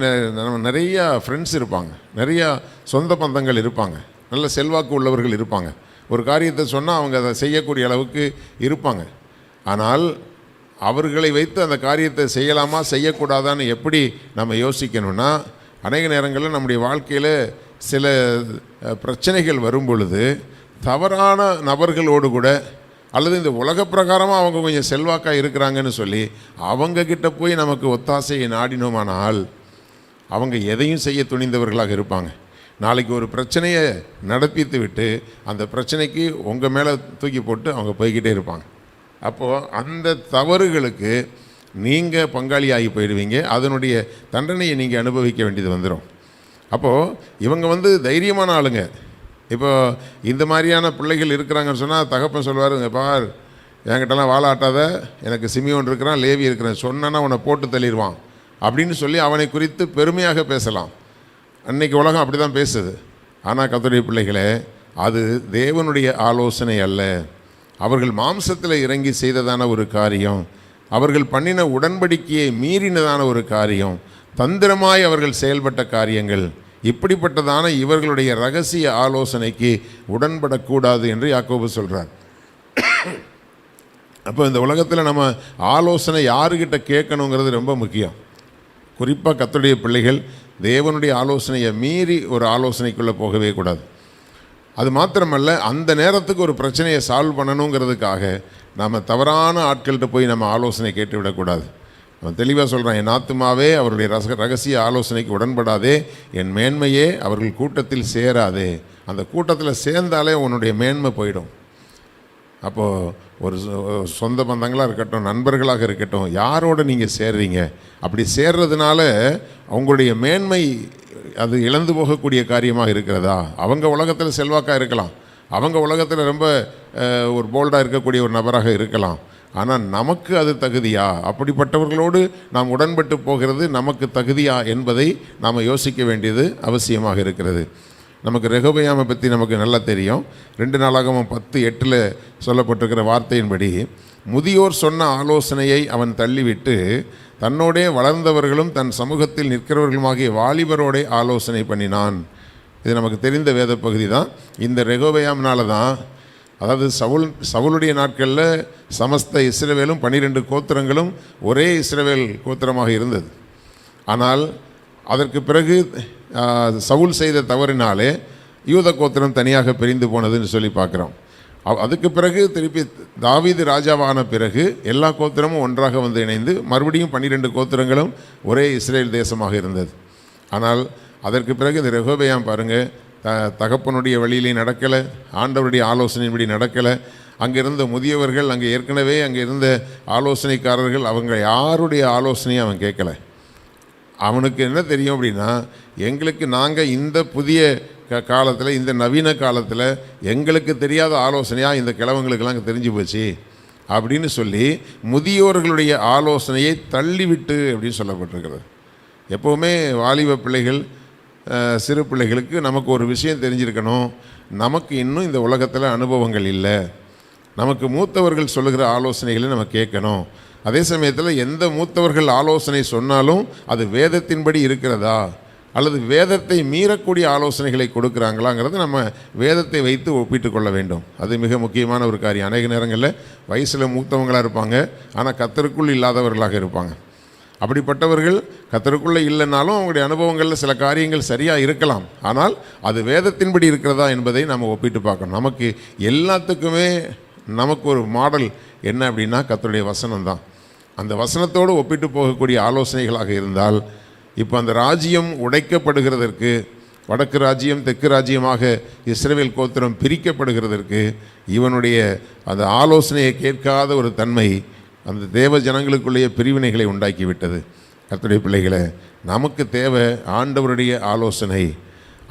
நிறையா ஃப்ரெண்ட்ஸ் இருப்பாங்க, நிறையா சொந்த பந்தங்கள் இருப்பாங்க, நல்ல செல்வாக்கு உள்ளவர்கள் இருப்பாங்க. ஒரு காரியத்தை சொன்னால் அவங்க அதை செய்யக்கூடிய அளவுக்கு இருப்பாங்க. ஆனால் அவர்களை வைத்து அந்த காரியத்தை செய்யலாமா செய்யக்கூடாதான்னு எப்படி நம்ம யோசிக்கணும்னா, அநேக நேரங்களில் நம்முடைய வாழ்க்கையில் சில பிரச்சனைகள் வரும் பொழுது தவறான நபர்களோடு கூட, அல்லது இந்த உலக பிரகாரமாக அவங்க கொஞ்சம் செல்வாக்காக இருக்கிறாங்கன்னு சொல்லி அவங்கக்கிட்ட போய் நமக்கு ஒத்தாசையை நாடினோமானால் அவங்க எதையும் செய்ய துணிந்தவர்களாக இருப்பாங்க. நாளைக்கு ஒரு பிரச்சனையை நடப்பித்து விட்டு அந்த பிரச்சனைக்கு உங்கள் மேலே தூக்கி போட்டு அவங்க போய்கிட்டே இருப்பாங்க. அப்போது அந்த தவறுகளுக்கு நீங்கள் பங்காளியாகி போயிடுவீங்க, அதனுடைய தண்டனையை நீங்கள் அனுபவிக்க வேண்டியது வந்துடும். அப்போது இவங்க தைரியமான ஆளுங்க. இப்போ இந்த மாதிரியான பிள்ளைகள் இருக்கிறாங்கன்னு சொன்னால் தகப்பன் சொல்லுவார், பார் என்கிட்டலாம் வாழாட்டாத, எனக்கு சிமியோன் இருக்கிறான், லேவி இருக்கிறேன், சொன்னா உன்னை போட்டு தள்ளிடுவான் அப்படின்னு சொல்லி அவனை குறித்து பெருமையாக பேசலாம். அன்றைக்கி உலகம் அப்படி தான் பேசுது. ஆனால் கர்த்தருடைய பிள்ளைகளே, அது தேவனுடைய ஆலோசனை அல்ல. அவர்கள் மாம்சத்தில் இறங்கி செய்ததான ஒரு காரியம், அவர்கள் பண்ணின உடன்படிக்கையை மீறினதான ஒரு காரியம், தந்திரமாய் அவர்கள் செயல்பட்ட காரியங்கள். இப்படிப்பட்டதான இவர்களுடைய இரகசிய ஆலோசனைக்கு உடன்படக்கூடாது என்று யாக்கோபு சொல்கிறார். அப்போ இந்த உலகத்தில் நம்ம ஆலோசனை யாருக்கிட்ட கேட்கணுங்கிறது ரொம்ப முக்கியம். குறிப்பாக கர்த்தருடைய பிள்ளைகள் தேவனுடைய ஆலோசனையை மீறி ஒரு ஆலோசனைக்குள்ளே போகவே கூடாது. அது மாத்திரமல்ல, அந்த நேரத்துக்கு ஒரு பிரச்சனையை சால்வ் பண்ணணுங்கிறதுக்காக நம்ம தவறான ஆட்கள்கிட்ட போய் நம்ம ஆலோசனை கேட்டுவிடக்கூடாது. அவன் தெளிவாக சொல்கிறான், என் ஆத்துமாவே அவருடைய ரகசிய ஆலோசனைக்கு உடன்படாதே, என் மேன்மையே அவர்கள் கூட்டத்தில் சேராதே. அந்த கூட்டத்தில் சேர்ந்தாலே உன்னுடைய மேன்மை போயிடும். அப்போது ஒரு சொந்த பந்தங்களாக இருக்கட்டும், நண்பர்களாக இருக்கட்டும், யாரோட நீங்கள் சேர்றீங்க, அப்படி சேர்றதுனால அவங்களுடைய மேன்மை அது இழந்து போகக்கூடிய காரியமாக இருக்கிறதா? அவங்க உலகத்தில் செல்வாக்காக இருக்கலாம், அவங்க உலகத்தில் ரொம்ப ஒரு போல்டாக இருக்கக்கூடிய ஒரு நபராக இருக்கலாம். ஆனால் நமக்கு அது தகுதியா? அப்படிப்பட்டவர்களோடு நாம் உடன்பட்டு போகிறது நமக்கு தகுதியா என்பதை நாம் யோசிக்க வேண்டியது அவசியமாக இருக்கிறது. நமக்கு ரெகொபெயாமை பற்றி நமக்கு நல்லா தெரியும். 2 நாளாகமம் 10:8 சொல்லப்பட்டிருக்கிற வார்த்தையின்படி, முதியோர் சொன்ன ஆலோசனையை அவன் தள்ளிவிட்டு தன்னோடே வளர்ந்தவர்களும் தன் சமூகத்தில் நிற்கிறவர்களுமாகிய வாலிபரோடே ஆலோசனை பண்ணினான். இது நமக்கு தெரிந்த வேத பகுதி தான். இந்த ரெகொபெயாம்னால தான், அதாவது சவுலுடைய நாட்களில் சமஸ்த இஸ்ரவேலும் 12 கோத்திரங்களும் ஒரே இஸ்ரவேல் கோத்திரமாக இருந்தது. ஆனால் அதற்கு பிறகு சவுல் செய்த தவறினாலே யூத கோத்திரம் தனியாக பிரிந்து போனதுன்னு சொல்லி பார்க்குறோம். அதுக்கு பிறகு திருப்பி தாவீது ராஜாவான பிறகு எல்லா கோத்திரமும் ஒன்றாக இணைந்து மறுபடியும் 12 கோத்திரங்களும் ஒரே இஸ்ரேல் தேசமாக இருந்தது. ஆனால் அதற்கு பிறகு இந்த ரெகொபெயாம் பாருங்கள், தகப்பனுடைய வழியிலே நடக்கலை, ஆண்டவருடைய ஆலோசனையின்படி நடக்கலை. அங்கே இருந்த முதியவர்கள், அங்கே ஏற்கனவே அங்கே இருந்த ஆலோசனைக்காரர்கள், அவங்க யாருடைய ஆலோசனையும் அவன் கேட்கலை. அவனுக்கு என்ன தெரியும் அப்படின்னா, எங்களுக்கு நாங்கள் இந்த புதிய காலத்தில், இந்த நவீன காலத்தில் எங்களுக்கு தெரியாத ஆலோசனையாக இந்த கிழவங்களுக்கெல்லாம் தெரிஞ்சு போச்சு அப்படின்னு சொல்லி முதியோர்களுடைய ஆலோசனையை தள்ளிவிட்டு அப்படின்னு சொல்லப்பட்டிருக்கிறது. எப்போவுமே வாலிப பிள்ளைகள், சிறு பிள்ளைகளுக்கு நமக்கு ஒரு விஷயம் தெரிஞ்சிருக்கணும், நமக்கு இன்னும் இந்த உலகத்தில் அனுபவங்கள் இல்லை, நமக்கு மூத்தவர்கள் சொல்லுகிற ஆலோசனைகளை நம்ம கேட்கணும். அதே சமயத்தில் எந்த மூத்தவர்கள் ஆலோசனை சொன்னாலும் அது வேதத்தின்படி இருக்கிறதா, அல்லது வேதத்தை மீறக்கூடிய ஆலோசனைகளை கொடுக்குறாங்களாங்கிறது நம்ம வேதத்தை வைத்து ஒப்பிட்டு கொள்ள வேண்டும். அது மிக முக்கியமான ஒரு காரியம். அநேக நேரங்களில் வயசில் மூத்தவங்களாக இருப்பாங்க, ஆனால் கர்த்தருக்குள் இல்லாதவர்களாக இருப்பாங்க. அப்படிப்பட்டவர்கள் கர்த்தருக்குள்ளே இல்லைனாலும் அவங்களுடைய அனுபவங்களில் சில காரியங்கள் சரியாக இருக்கலாம், ஆனால் அது வேதத்தின்படி இருக்கிறதா என்பதை நம்ம ஒப்பிட்டு பார்க்கணும். நமக்கு எல்லாத்துக்குமே நமக்கு ஒரு மாடல் என்ன அப்படின்னா கர்த்தருடைய வசனம் தான். அந்த வசனத்தோடு ஒப்பிட்டு போகக்கூடிய ஆலோசனைகளாக இருந்தால், இப்போ அந்த ராஜ்யம் உடைக்கப்படுகிறதற்கு வடக்கு ராஜ்யம் தெற்கு ராஜ்யமாக இஸ்ரவேல் கோத்திரம் பிரிக்கப்படுகிறதற்கு இவனுடைய அந்த ஆலோசனையை கேட்காத ஒரு தன்மை அந்த தேவ ஜனங்களுக்குள்ளேயே பிரிவினைகளை உண்டாக்கிவிட்டது. கர்த்தருடைய பிள்ளைகளை, நமக்கு தேவை ஆண்டவருடைய ஆலோசனை.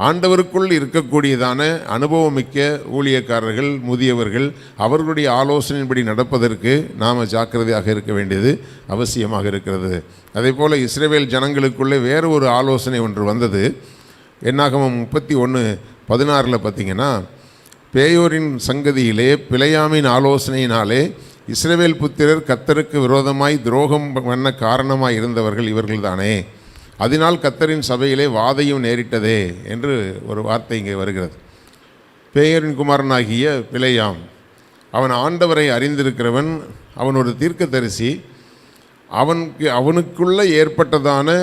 ஆண்டவருக்குள் இருக்கக்கூடியதான அனுபவமிக்க ஊழியக்காரர்கள், முதியவர்கள், அவர்களுடைய ஆலோசனையின்படி நடப்பதற்கு நாம் ஜாக்கிரதையாக இருக்க வேண்டியது அவசியமாக இருக்கிறது. அதே போல் இஸ்ரவேல் ஜனங்களுக்குள்ளே வேறு ஒரு ஆலோசனை ஒன்று வந்தது. என்னாகமம் 31:16 பார்த்திங்கன்னா, பேயோரின் சங்கதியிலே பிலேயாமின் ஆலோசனையினாலே இஸ்ரவேல் புத்திரர் கர்த்தருக்கு விரோதமாய் துரோகம் பண்ண காரணமாய் இருந்தவர்கள் இவர்கள்தானே, அதனால் கர்த்தரின் சபையிலே வாதையும் நேரிட்டதே என்று ஒரு வார்த்தை இங்கே வருகிறது. பேயோரின் குமாரனாகிய பிலேயாம், அவன் ஆண்டவரை அறிந்திருக்கிறவன், அவன் ஒரு தீர்க்கதரிசி. அவனுக்குள்ளே ஏற்பட்டதான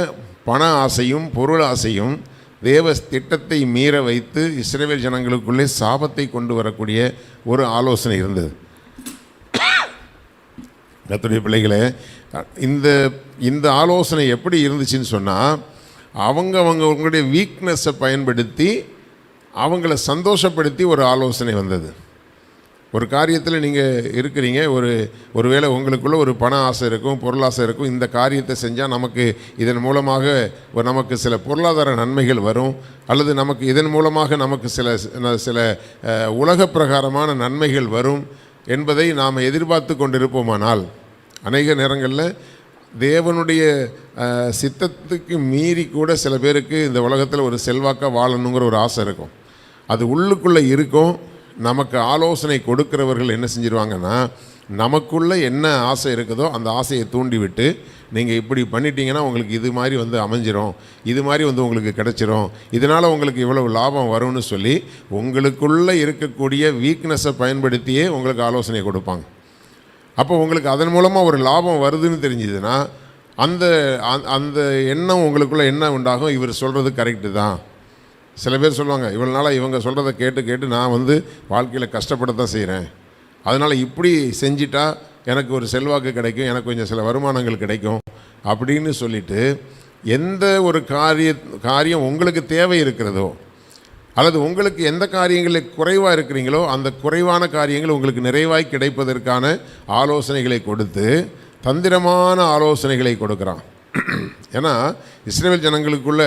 பண ஆசையும் பொருள் ஆசையும் தேவ திட்டத்தை மீற வைத்து இஸ்ரவேல் ஜனங்களுக்குள்ளே சாபத்தை கொண்டு வரக்கூடிய ஒரு ஆலோசனை இருந்தது. கர்த்தருடைய பிள்ளைகளே, இந்த ஆலோசனை எப்படி இருந்துச்சுன்னு சொன்னால், அவங்களுடைய வீக்னஸை பயன்படுத்தி அவங்கள சந்தோஷப்படுத்தி ஒரு ஆலோசனை வந்தது. ஒரு காரியத்தில் நீங்கள் இருக்கிறீங்க, ஒருவேளை உங்களுக்குள்ள ஒரு பண ஆசை இருக்கும், பொருளாசை இருக்கும். இந்த காரியத்தை செஞ்சால் நமக்கு இதன் மூலமாக நமக்கு சில பொருளாதார நன்மைகள் வரும், அல்லது நமக்கு இதன் மூலமாக நமக்கு சில உலக பிரகாரமான நன்மைகள் வரும் என்பதை நாம் எதிர்பார்த்து கொண்டிருப்போமானால், அநேக நேரங்களில் தேவனுடைய சித்தத்துக்கு மீறி கூட சில பேருக்கு இந்த உலகத்தில் ஒரு செல்வாக்காக வாழணுங்கிற ஒரு ஆசை இருக்கும். அது உள்ளுக்குள்ளே இருக்கும். நமக்கு ஆலோசனை கொடுக்கிறவர்கள் என்ன செஞ்சிருவாங்கன்னா, நமக்குள்ளே என்ன ஆசை இருக்குதோ அந்த ஆசையை தூண்டிவிட்டு, நீங்கள் இப்படி பண்ணிட்டீங்கன்னா உங்களுக்கு இது மாதிரி அமைஞ்சிரும், இது மாதிரி உங்களுக்கு கிடச்சிரும், இதனால் உங்களுக்கு இவ்வளவு லாபம் வரும்னு சொல்லி உங்களுக்குள்ளே இருக்கக்கூடிய வீக்னஸை பயன்படுத்தியே உங்களுக்கு ஆலோசனை கொடுப்பாங்க. அப்போ உங்களுக்கு அதன் மூலமாக ஒரு லாபம் வருதுன்னு தெரிஞ்சுதுன்னா அந்த அந்த எண்ணம் உங்களுக்குள்ளே என்ன உண்டாகும், இவர் சொல்கிறது கரெக்டு தான். சில பேர் சொல்லுவாங்க, இவ்வளோ நாளாக இவங்க சொல்கிறத கேட்டு நான் வாழ்க்கையில் கஷ்டப்படத்தான் செய்கிறேன், அதனால் இப்படி செஞ்சிட்டா எனக்கு ஒரு செல்வாக்கு கிடைக்கும், எனக்கு கொஞ்சம் சில வருமானங்கள் கிடைக்கும் அப்படின்னு சொல்லிட்டு, எந்த ஒரு காரியம் உங்களுக்கு தேவை இருக்கிறதோ, அல்லது உங்களுக்கு எந்த காரியங்களில் குறைவாக இருக்கிறீங்களோ அந்த குறைவான காரியங்கள் உங்களுக்கு நிறைவாய் கிடைப்பதற்கான ஆலோசனைகளை கொடுத்து தந்திரமான ஆலோசனைகளை கொடுக்குறான். ஏன்னா இஸ்ரவேல் ஜனங்களுக்குள்ள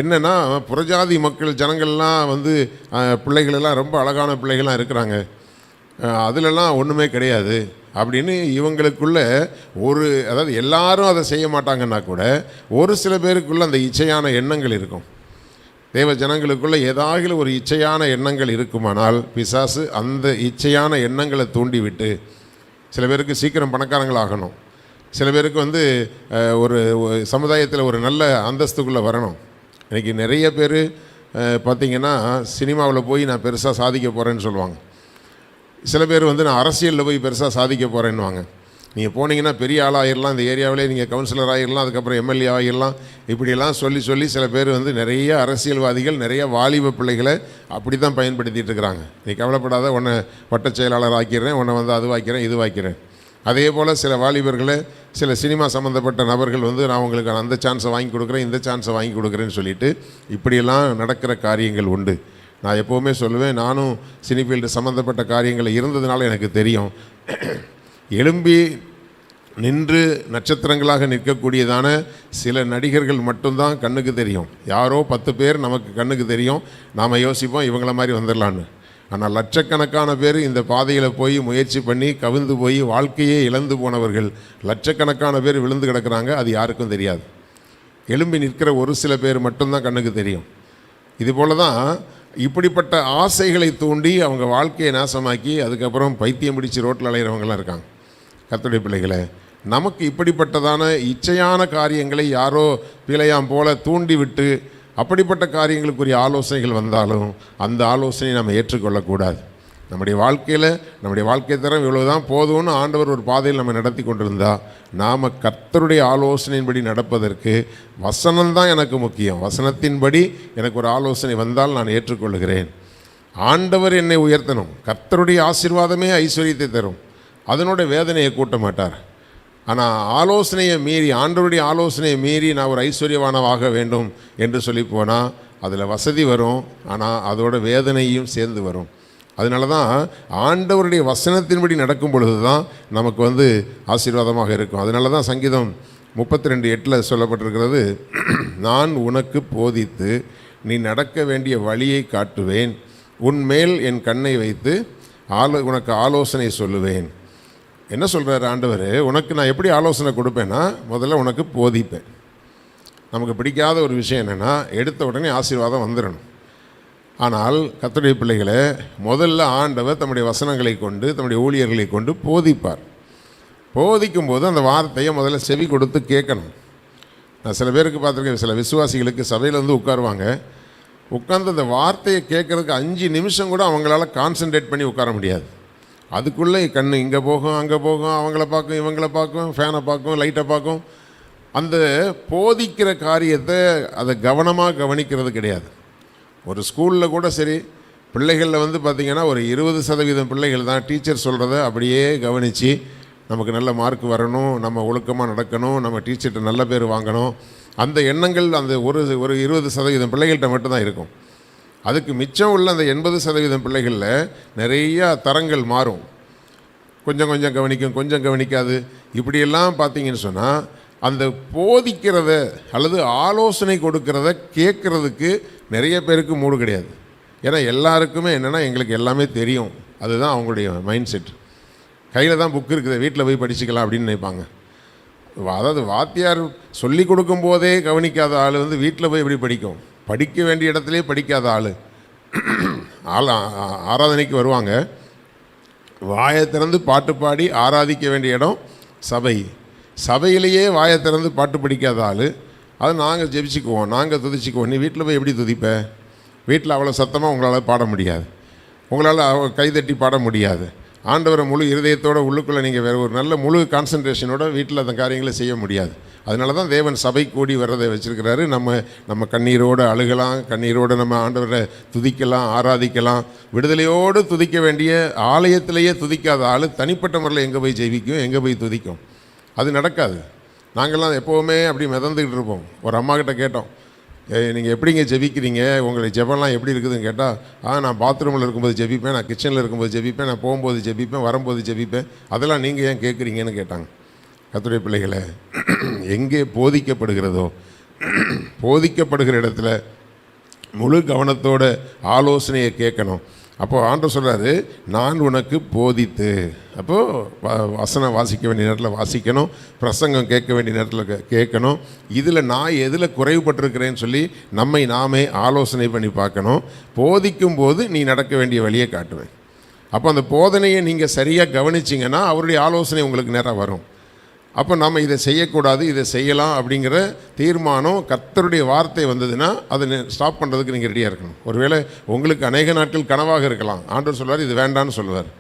என்னென்னா, புறஜாதி மக்கள் ஜனங்கள்லாம் பிள்ளைகளெல்லாம் ரொம்ப அழகான பிள்ளைகள்லாம் இருக்கிறாங்க, அதிலெல்லாம் ஒன்றுமே கிடையாது அப்படின்னு இவங்களுக்குள்ள அதாவது எல்லாரும் அதை செய்ய மாட்டாங்கன்னா கூட ஒரு சில பேருக்குள்ள அந்த இச்சையான எண்ணங்கள் இருக்கும். தேவ ஜனங்களுக்குள்ள ஏதாவது ஒரு இச்சையான எண்ணங்கள் இருக்குமானால் பிசாசு அந்த இச்சையான எண்ணங்களை தூண்டிவிட்டு, சில பேருக்கு சீக்கிரம் பணக்காரங்களாகணும், சில பேருக்கு ஒரு சமுதாயத்தில் ஒரு நல்ல அந்தஸ்துக்குள்ளே வரணும். இன்றைக்கி நிறைய பேர் பார்த்திங்கன்னா சினிமாவில் போய் நான் பெருசாக சாதிக்க போகிறேன்னு சொல்லுவாங்க. சில பேர் நான் அரசியலில் போய் பெருசாக சாதிக்க போகிறேன்னுவாங்க. நீங்கள் போனீங்கன்னா பெரிய ஆளாகிடலாம், இந்த ஏரியாவிலே நீங்கள் கவுன்சிலர் ஆகிடலாம், அதுக்கப்புறம் எம்எல்ஏ ஆகிடலாம், இப்படியெல்லாம் சொல்லி சில பேர் நிறைய அரசியல்வாதிகள் நிறைய வாலிப பிள்ளைகளை அப்படி தான் பயன்படுத்திகிட்டு இருக்கிறாங்க. நீ கவலைப்படாத, உன்னை வட்ட செயலாளர் ஆக்கிடுறேன், உன்னை அது வாக்கிறேன் இது வாக்கிறேன். அதே போல் சில வாலிபர்களை சில சினிமா சம்மந்தப்பட்ட நபர்கள் நான் உங்களுக்கு அந்த சான்ஸை வாங்கி கொடுக்குறேன், இந்த சான்ஸை வாங்கி கொடுக்குறேன்னு சொல்லிட்டு இப்படியெல்லாம் நடக்கிற காரியங்கள் உண்டு. நான் எப்போவுமே சொல்லுவேன், நானும் சினிஃபீல்டு சம்மந்தப்பட்ட காரியங்கள் இருந்ததுனால எனக்கு தெரியும். எழும்பி நின்று நட்சத்திரங்களாக நிற்கக்கூடியதான சில நடிகர்கள் மட்டும்தான் கண்ணுக்கு தெரியும். யாரோ 10 பேர் நமக்கு கண்ணுக்கு தெரியும், நாம் யோசிப்போம் இவங்கள மாதிரி வந்துடலான்னு. ஆனால் லட்சக்கணக்கான பேர் இந்த பாதையில் போய் முயற்சி பண்ணி கவிழ்ந்து போய் வாழ்க்கையே இழந்து போனவர்கள் லட்சக்கணக்கான பேர் விழுந்து கிடக்கிறாங்க. அது யாருக்கும் தெரியாது. எழும்பி நிற்கிற ஒரு சில பேர் மட்டும்தான் கண்ணுக்கு தெரியும். இதுபோல தான் இப்படிப்பட்ட ஆசைகளை தூண்டி அவங்க வாழ்க்கையை நாசமாக்கி அதுக்கப்புறம் பைத்தியம் பிடிச்சி ரோட்டில் அலைகிறவங்களாம் இருக்காங்க. கர்த்தருடைய பிள்ளைகளை, நமக்கு இப்படிப்பட்டதான இச்சையான காரியங்களை யாரோ பிழையாம் போல தூண்டி விட்டு அப்படிப்பட்ட காரியங்களுக்குரிய ஆலோசனைகள் வந்தாலும் அந்த ஆலோசனையை நம்ம ஏற்றுக்கொள்ளக்கூடாது. நம்முடைய வாழ்க்கையில் நம்முடைய வாழ்க்கை தரம் இவ்வளவுதான் போதும்னு ஆண்டவர் ஒரு பாதையில் நம்ம நடத்தி கொண்டிருந்தால் நாம் கர்த்தருடைய ஆலோசனையின்படி நடப்பதற்கு வசனம்தான் எனக்கு முக்கியம். வசனத்தின்படி எனக்கு ஒரு ஆலோசனை வந்தால் நான் ஏற்றுக்கொள்கிறேன். ஆண்டவர் என்னை உயர்த்தணும். கர்த்தருடைய ஆசீர்வாதமே ஐஸ்வர்யத்தை தரும், அதனோட வேதனையை கூட்ட மாட்டார். ஆனால் ஆலோசனையை மீறி, ஆண்டவருடைய ஆலோசனையை மீறி நான் ஒரு ஐஸ்வர்யவானவாக வேண்டும் என்று சொல்லி போனால் அதில் வசதி வரும், ஆனால் அதோட வேதனையும் சேர்ந்து வரும். அதனால தான் ஆண்டவருடைய வசனத்தின்படி நடக்கும் பொழுது தான் நமக்கு ஆசீர்வாதமாக இருக்கும். அதனால தான் சங்கீதம் 32:8 சொல்லப்பட்டிருக்கிறது, நான் உனக்கு போதித்து நீ நடக்க வேண்டிய வழியை காட்டுவேன், உன்மேல் என் கண்ணை வைத்து உனக்கு ஆலோசனை சொல்லுவேன். என்ன சொல்கிறார் ஆண்டவர்? உனக்கு நான் எப்படி ஆலோசனை கொடுப்பேன்னா, முதல்ல உனக்கு போதிப்பேன். நமக்கு பிடிக்காத ஒரு விஷயம் என்னென்னா, எடுத்த உடனே ஆசீர்வாதம் வந்துடணும். ஆனால் கர்த்தருடைய பிள்ளைகளை, முதல்ல ஆண்டவர் தம்முடைய வசனங்களை கொண்டு தம்முடைய ஊழியர்களை கொண்டு போதிப்பார். போதிக்கும் போது அந்த வார்த்தையை முதல்ல செவி கொடுத்து கேட்கணும். நான் சில பேருக்கு பார்த்துருக்கேன், சில விசுவாசிகளுக்கு சபையில் உட்காருவாங்க, உட்காந்து அந்த வார்த்தையை கேட்குறதுக்கு 5 நிமிஷம் கூட அவங்களால கான்சன்ட்ரேட் பண்ணி உட்கார முடியாது. அதுக்குள்ளே கண் இங்கே போகும், அங்கே போகும், அவங்கள பார்க்கும், இவங்கள பார்க்கும், ஃபேனை பார்க்கும், லைட்டை பார்க்கும். அந்த போதிக்கிற காரியத்தை அதை கவனமாக கவனிக்கிறது கிடையாது. ஒரு ஸ்கூலில் கூட சரி, பிள்ளைகளில் பார்த்திங்கன்னா ஒரு 20% பிள்ளைகள் தான் டீச்சர் சொல்கிறத அப்படியே கவனித்து நமக்கு நல்ல மார்க் வரணும், நம்ம ஒழுக்கமாக நடக்கணும், நம்ம டீச்சர்கிட்ட நல்ல பேர் வாங்கணும், அந்த எண்ணங்கள் அந்த ஒரு 20% பிள்ளைகள்கிட்ட மட்டும்தான் இருக்கும். அதுக்கு மிச்சம் உள்ள அந்த 80% பிள்ளைகளில் நிறையா தரங்கள் மாறும். கொஞ்சம் கொஞ்சம் கவனிக்கும், கொஞ்சம் கவனிக்காது. இப்படியெல்லாம் பார்த்தீங்கன்னு சொன்னால் அந்த போதிக்கிறத அல்லது ஆலோசனை கொடுக்கறத கேட்குறதுக்கு நிறைய பேருக்கு மூடு கிடையாது. ஏன்னா எல்லாருக்குமே என்னென்னா, எங்களுக்கு எல்லாமே தெரியும், அதுதான் அவங்களுடைய மைண்ட் செட். கையில் தான் புக் இருக்குது, வீட்டில் போய் படிச்சுக்கலாம் அப்படின்னு நினைப்பாங்க. அதாவது வாத்தியார் சொல்லி கொடுக்கும்போதே கவனிக்காத ஆள் வீட்டில் போய் எப்படி படிக்கும்? படிக்க வேண்டிய இடத்துலே படிக்காத ஆள் ஆராதனைக்கு வருவாங்க, வாயை திறந்து பாட்டு பாடி ஆராதிக்க வேண்டிய இடம் சபை. சபையிலேயே வாயை திறந்து பாட்டு படிக்காத ஆள், அது நாங்கள் ஜெபிச்சுக்குவோம், நாங்கள் துதிச்சுக்குவோம். நீ வீட்டில் போய் எப்படி துதிப்ப? வீட்டில் அவ்வளோ சத்தமாக உங்களால் பாட முடியாது, உங்களால் கைதட்டி பாட முடியாது. ஆண்டவரை முழு இருதயத்தோடு உள்ளுக்குள்ளே நீங்கள் வேறு ஒரு நல்ல முழு கான்சன்ட்ரேஷனோட வீட்டில் அந்த காரியங்களை செய்ய முடியாது. அதனால தான் தேவன் சபை கூடி வர்றதை வச்சுருக்கிறாரு. நம்ம கண்ணீரோடு அழுகலாம், கண்ணீரோடு நம்ம ஆண்டவரை துதிக்கலாம், ஆராதிக்கலாம். விடுதலையோடு துதிக்க வேண்டிய ஆலயத்திலேயே துதிக்காத ஆள் தனிப்பட்ட முறையில் எங்கே போய் ஜெபிக்கும், எங்கே போய் துதிக்கும்? அது நடக்காது. நாங்கள்லாம் எப்போவுமே அப்படி மிதந்துக்கிட்டு இருப்போம். ஒரு அம்மாக்கிட்ட கேட்டோம், நீங்கள் எப்படிங்க ஜெபிக்கிறீங்க, உங்களை ஜெபம்லாம் எப்படி இருக்குதுன்னு கேட்டால், நான் பாத்ரூமில் இருக்கும்போது ஜெபிப்பேன், நான் கிச்சனில் இருக்கும்போது ஜெபிப்பேன், நான் போகும்போது ஜெபிப்பேன், வரும்போது ஜெபிப்பேன், அதெல்லாம் நீங்கள் ஏன் கேட்குறீங்கன்னு கேட்டாங்க. கர்த்தருடைய பிள்ளைகளை, எங்கே போதிக்கப்படுகிறதோ போதிக்கப்படுகிற இடத்துல முழு கவனத்தோட ஆலோசனையை கேட்கணும். அப்போது ஆண்டவர் சொல்கிறாரு, நான் உனக்கு போதித்து. அப்போது வசனம் வாசிக்க வேண்டிய நேரத்தில் வாசிக்கணும், பிரசங்கம் கேட்க வேண்டிய நேரத்தில் கேட்கணும். இதில் நான் எதில் குறைவுபட்டிருக்கிறேன்னு சொல்லி நம்மை நாமே ஆலோசனை பண்ணி பார்க்கணும். போதிக்கும் போது நீ நடக்க வேண்டிய வழியை காட்டுவேன். அப்போ அந்த போதனையை நீங்கள் சரியாக கவனிச்சிங்கன்னா அவருடைய ஆலோசனை உங்களுக்கு நேராக வரும். அப்போ நம்ம இதை செய்யக்கூடாது, இதை செய்யலாம் அப்படிங்கிற தீர்மானம் கர்த்தருடைய வார்த்தை வந்ததுன்னா அதை ஸ்டாப் பண்ணுறதுக்கு நீங்கள் ரெடியாக இருக்கணும். ஒருவேளை உங்களுக்கு அநேக நாட்கள் கனவாக இருக்கலாம், ஆண்டவர் சொல்வார் இது வேண்டான்னு சொல்லுவார்.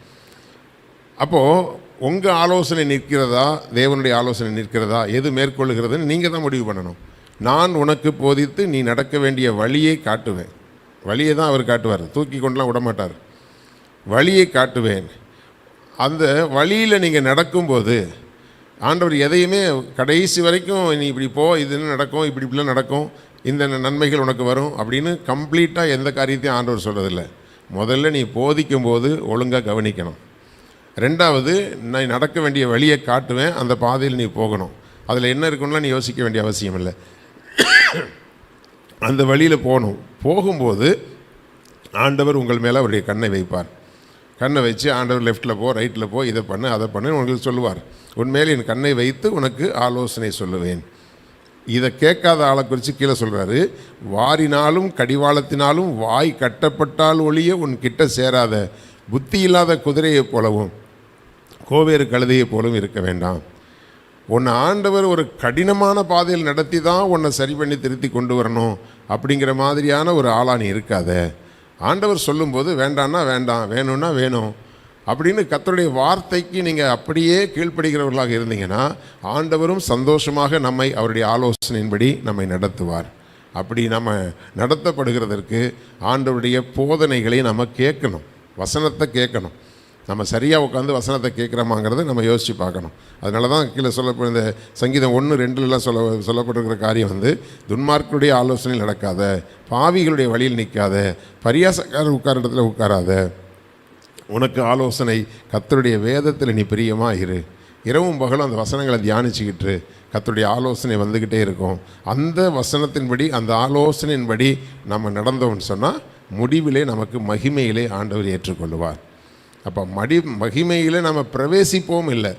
அப்போது உங்கள் ஆலோசனை நிற்கிறதா, தேவனுடைய ஆலோசனை நிற்கிறதா, எது மேற்கொள்ளுகிறதுன்னு நீங்கள் தான் முடிவு பண்ணணும். நான் உனக்கு போதித்து நீ நடக்க வேண்டிய வழியை காட்டுவேன். வழியை தான் அவர் காட்டுவார், தூக்கி கொண்டுலாம் விடமாட்டார். வழியை காட்டுவேன். அந்த வழியில் நீங்கள் நடக்கும்போது ஆண்டவர் எதையுமே கடைசி வரைக்கும் நீ இப்படி போ, இது நடக்கும், இப்படிலாம் நடக்கும், இந்த நன்மைகள் உனக்கு வரும் அப்படின்னு கம்ப்ளீட்டாக எந்த காரியத்தையும் ஆண்டவர் சொல்கிறதில்லை. முதல்ல நீ போதிக்கும் போது ஒழுங்காக கவனிக்கணும். ரெண்டாவது, நான் நடக்க வேண்டிய வழியை காட்டுவேன், அந்த பாதையில் நீ போகணும். அதில் என்ன இருக்குன்னா நீ யோசிக்க வேண்டிய அவசியம் இல்லை, அந்த வழியில் போகணும். போகும்போது ஆண்டவர் உங்கள் மேலே அவருடைய கண்ணை வைப்பார். கண்ணை வச்சு ஆண்டவர் லெஃப்ட்டில் போ, ரைட்டில் போ, இதை பண்ணு, அதை பண்ணு உங்களுக்கு சொல்லுவார். உன்மேல் என் கண்ணை வைத்து உனக்கு ஆலோசனை சொல்லுவேன். இதை கேட்காத ஆளை குறித்து கீழே சொல்கிறாரு, வாரினாலும் கடிவாளத்தினாலும் வாய் கட்டப்பட்டால் ஒழிய உன் கிட்ட சேராத புத்தி இல்லாத குதிரையைப் போலவும் கோவேறு கழுதையைப் போலவும் இருக்க வேண்டாம். உன்னை ஆண்டவர் ஒரு கடினமான பாதையில் நடத்தி தான் உன்னை சரி பண்ணி திருத்தி கொண்டு வரணும் அப்படிங்கிற மாதிரியான ஒரு ஆளா நீ இருக்காத. ஆண்டவர் சொல்லும்போது வேண்டான்னா வேண்டாம், வேணும்னா வேணும் அப்படின்னு கர்த்தருடைய வார்த்தைக்கு நீங்கள் அப்படியே கீழ்ப்படுகிறவர்களாக இருந்தீங்கன்னா ஆண்டவரும் சந்தோஷமாக நம்மை அவருடைய ஆலோசனையின்படி நம்மை நடத்துவார். அப்படி நம்ம நடத்தப்படுகிறதற்கு ஆண்டவருடைய போதனைகளை நம்ம கேட்கணும், வசனத்தை கேட்கணும். நம்ம சரியாக உட்காந்து வசனத்தை கேட்குறோமாங்கிறத நம்ம யோசித்து பார்க்கணும். அதனால தான் கீழே சொல்லப்போ இந்த சங்கீதம் 1:2 சொல்லப்பட்டிருக்கிற காரியம் வந்து, துன்மார்க்கருடைய ஆலோசனையில் நடக்காத, பாவிகளுடைய வழியில் நிற்காத, பரியாசக்காரர் உட்கார இடத்துல உட்காராத, உனக்கு ஆலோசனை கர்த்தருடைய வேதத்தில் நீ பிரியமாக இரு. இரவும் பகலும் அந்த வசனங்களை தியானிச்சுக்கிட்டு கர்த்தருடைய ஆலோசனை வந்துக்கிட்டே இருக்கும். அந்த வசனத்தின்படி, அந்த ஆலோசனையின்படி நம்ம நடந்தோம்னு சொன்னால் முடிவிலே நமக்கு மகிமையிலே ஆண்டவர் ஏற்றுக்கொள்ளுவார். அப்போ மகிமையில் நம்ம பிரவேசிப்போம் இல்லை,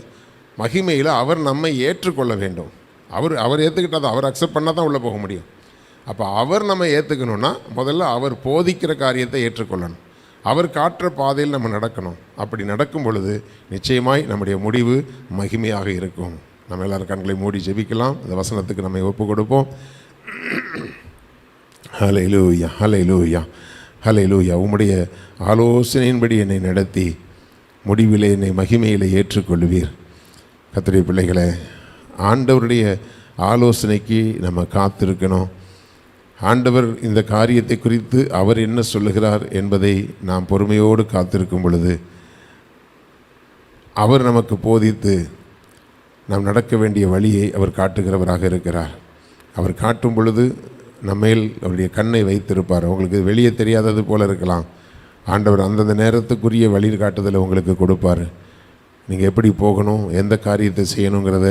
மகிமையில் அவர் நம்மை ஏற்றுக்கொள்ள வேண்டும். அவர் ஏற்றுக்கிட்டால் அவர் அக்செப்ட் பண்ணால் தான் உள்ளே போக முடியும். அப்போ அவர் நம்ம ஏற்றுக்கணுன்னா முதல்ல அவர் போதிக்கிற காரியத்தை ஏற்றுக்கொள்ளணும். அவர் காட்டுற பாதையில் நம்ம நடக்கணும். அப்படி நடக்கும் பொழுது நிச்சயமாய் நம்முடைய முடிவு மகிமையாக இருக்கும். நம்ம எல்லாரும் கண்களை மூடி ஜெபிக்கலாம். இந்த வசனத்துக்கு நம்ம ஒப்பு கொடுப்போம். ஹல்லேலூயா, ஹல்லேலூயா, ஹல்லேலூயா. உம்முடைய ஆலோசனையின்படி என்னை நடத்தி முடிவிலே என்னை மகிமையில் ஏற்றுக்கொள்வீர். கர்த்தருடைய பிள்ளைகளே, ஆண்டவருடைய ஆலோசனைக்கு நம்ம காத்திருக்கணும். ஆண்டவர் இந்த காரியத்தை குறித்து அவர் என்ன சொல்லுகிறார் என்பதை நாம் பொறுமையோடு காத்திருக்கும் பொழுது அவர் நமக்கு போதித்து நாம் நடக்க வேண்டிய வழியை அவர் காட்டுகிறவராக இருக்கிறார். அவர் காட்டும் பொழுது நம்மேல் அவருடைய கண்ணை வைத்திருப்பார். உங்களுக்கு வெளியே தெரியாதது போல இருக்கலாம். ஆண்டவர் அந்தந்த நேரத்துக்குரிய வழி காட்டுதலை உங்களுக்கு கொடுப்பார். நீங்கள் எப்படி போகணும், எந்த காரியத்தை செய்யணுங்கிறத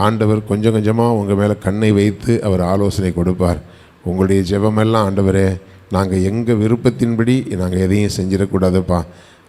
ஆண்டவர் கொஞ்சம் கொஞ்சமாக உங்கள் மேலே கண்ணை வைத்து அவர் ஆலோசனை கொடுப்பார். உங்களுடைய ஜெபமெல்லாம், ஆண்டவரே நாங்கள் எங்கள் விருப்பத்தின்படி நாங்கள் எதையும் செஞ்சிடக்கூடாதுப்பா,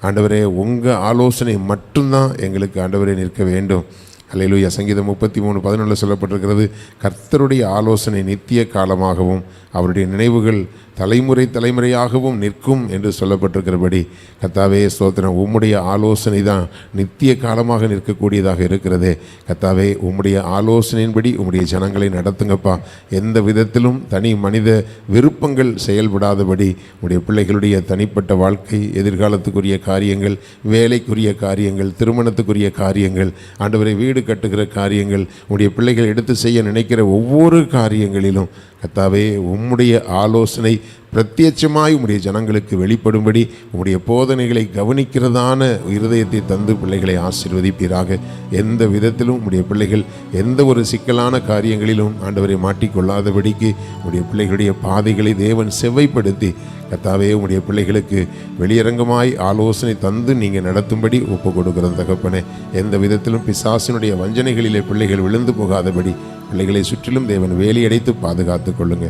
ஆண்டவரே உங்கள் ஆலோசனை மட்டும்தான் எங்களுக்கு ஆண்டவரே நிற்க வேண்டும். அல்லேலூயா. சங்கீதம் 33:11 சொல்லப்பட்டிருக்கிறது, கர்த்தருடைய ஆலோசனை நித்திய காலமாகவும் அவருடைய நினைவுகள் தலைமுறையாகவும் நிற்கும் என்று சொல்லப்பட்டிருக்கிறபடி, கர்த்தாவே ஸ்தோத்திரம், உம்முடைய ஆலோசனை தான் நித்திய காலமாக நிற்கக்கூடியதாக இருக்கிறதே. கர்த்தாவே உம்முடைய ஆலோசனையின்படி உம்முடைய ஜனங்களை நடத்துங்கப்பா. எந்த விதத்திலும் தனி மனித விருப்பங்கள் செயல்படாதபடி உம்முடைய பிள்ளைகளுடைய தனிப்பட்ட வாழ்க்கை, எதிர்காலத்துக்குரிய காரியங்கள், வேலைக்குரிய காரியங்கள், திருமணத்துக்குரிய காரியங்கள், ஆண்டவரை வீடு கட்டுகிற காரியங்கள், உம்முடைய பிள்ளைகள் எடுத்து செய்ய நினைக்கிற ஒவ்வொரு காரியங்களிலும் கர்த்தாவே உம்முடைய ஆலோசனை பிரத்யட்சமாய் உம்முடைய ஜனங்களுக்கு வெளிப்படும்படி உம்முடைய போதனைகளை கவனிக்கிறதான இருதயத்தை தந்து பிள்ளைகளை ஆசீர்வதிப்பீராக. எந்த விதத்திலும் உம்முடைய பிள்ளைகள் எந்த ஒரு சிக்கலான காரியங்களிலும் ஆண்டவரை மாட்டிக்கொள்ளாதபடிக்கு உம்முடைய பிள்ளைகளுடைய பாதைகளை தேவன் செவ்வைப்படுத்தி கர்த்தாவே உம்முடைய பிள்ளைகளுக்கு வெளியரங்கமாய் ஆலோசனை தந்து நீங்கள் நடத்தும்படி ஒப்பு கொடுக்கிற தகப்பனே, எந்த விதத்திலும் பிசாசினுடைய வஞ்சனைகளிலே பிள்ளைகள் விழுந்து போகாதபடி பிள்ளைகளை சுற்றிலும் தேவன் வேலியடைத்து பாதுகாத்து கொள்ளுங்க.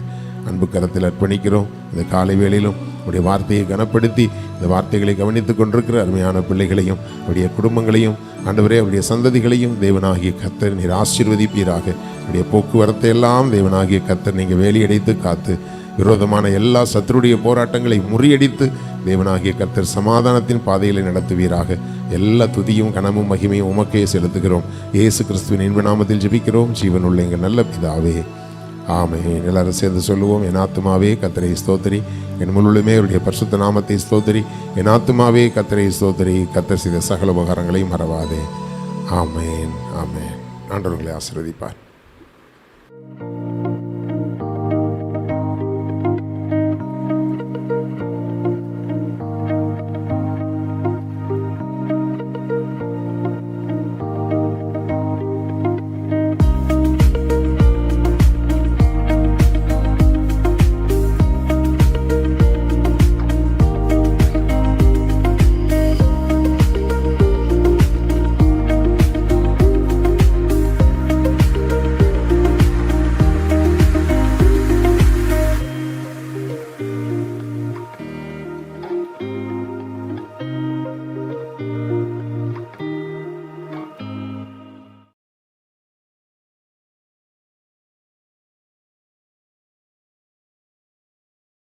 அன்பு கரத்தில் அர்ப்பணிக்கிறோம். இந்த காலை வேளையிலும் உடைய வார்த்தையை கனப்படுத்தி இந்த வார்த்தைகளை கவனித்துக் கொண்டிருக்கிற அருமையான பிள்ளைகளையும் அவருடைய குடும்பங்களையும் ஆண்டவரே அவருடைய சந்ததிகளையும் தேவனாகிய கர்த்தர் நீர் ஆசீர்வதிப்பீராக. அவருடைய போக்குவரத்தை எல்லாம் தேவனாகிய கர்த்தர் நீங்கள் வேலியடைத்து காத்து விரோதமான எல்லா சத்துருடைய போராட்டங்களை முறியடித்து தேவனாகிய கர்த்தர் சமாதானத்தின் பாதைகளை நடத்துவீராக. எல்லா துதியும் கனமும் மகிமையும் உமக்கே செலுத்துகிறோம். இயேசு கிறிஸ்துவின் இன்ப நாமத்தில் ஜெபிக்கிறோம் ஜீவனுள்ள எங்கள் நல்ல பிதாவே, ஆமென். எல்லாரும் சேர்ந்து சொல்லுவோம். என் ஆத்துமாவே கர்த்தரை ஸ்தோத்திரி, என் முழுமே அவருடைய பரிசுத்த நாமத்தை ஸ்தோத்திரி. என் ஆத்துமாவே கர்த்தரை ஸ்தோத்திரி, கர்த்தர் செய்த சகல உபகாரங்களையும் மறவாதே. ஆமென், ஆமென். ஆண்டவர்களை ஆசீர்வதிப்பார்.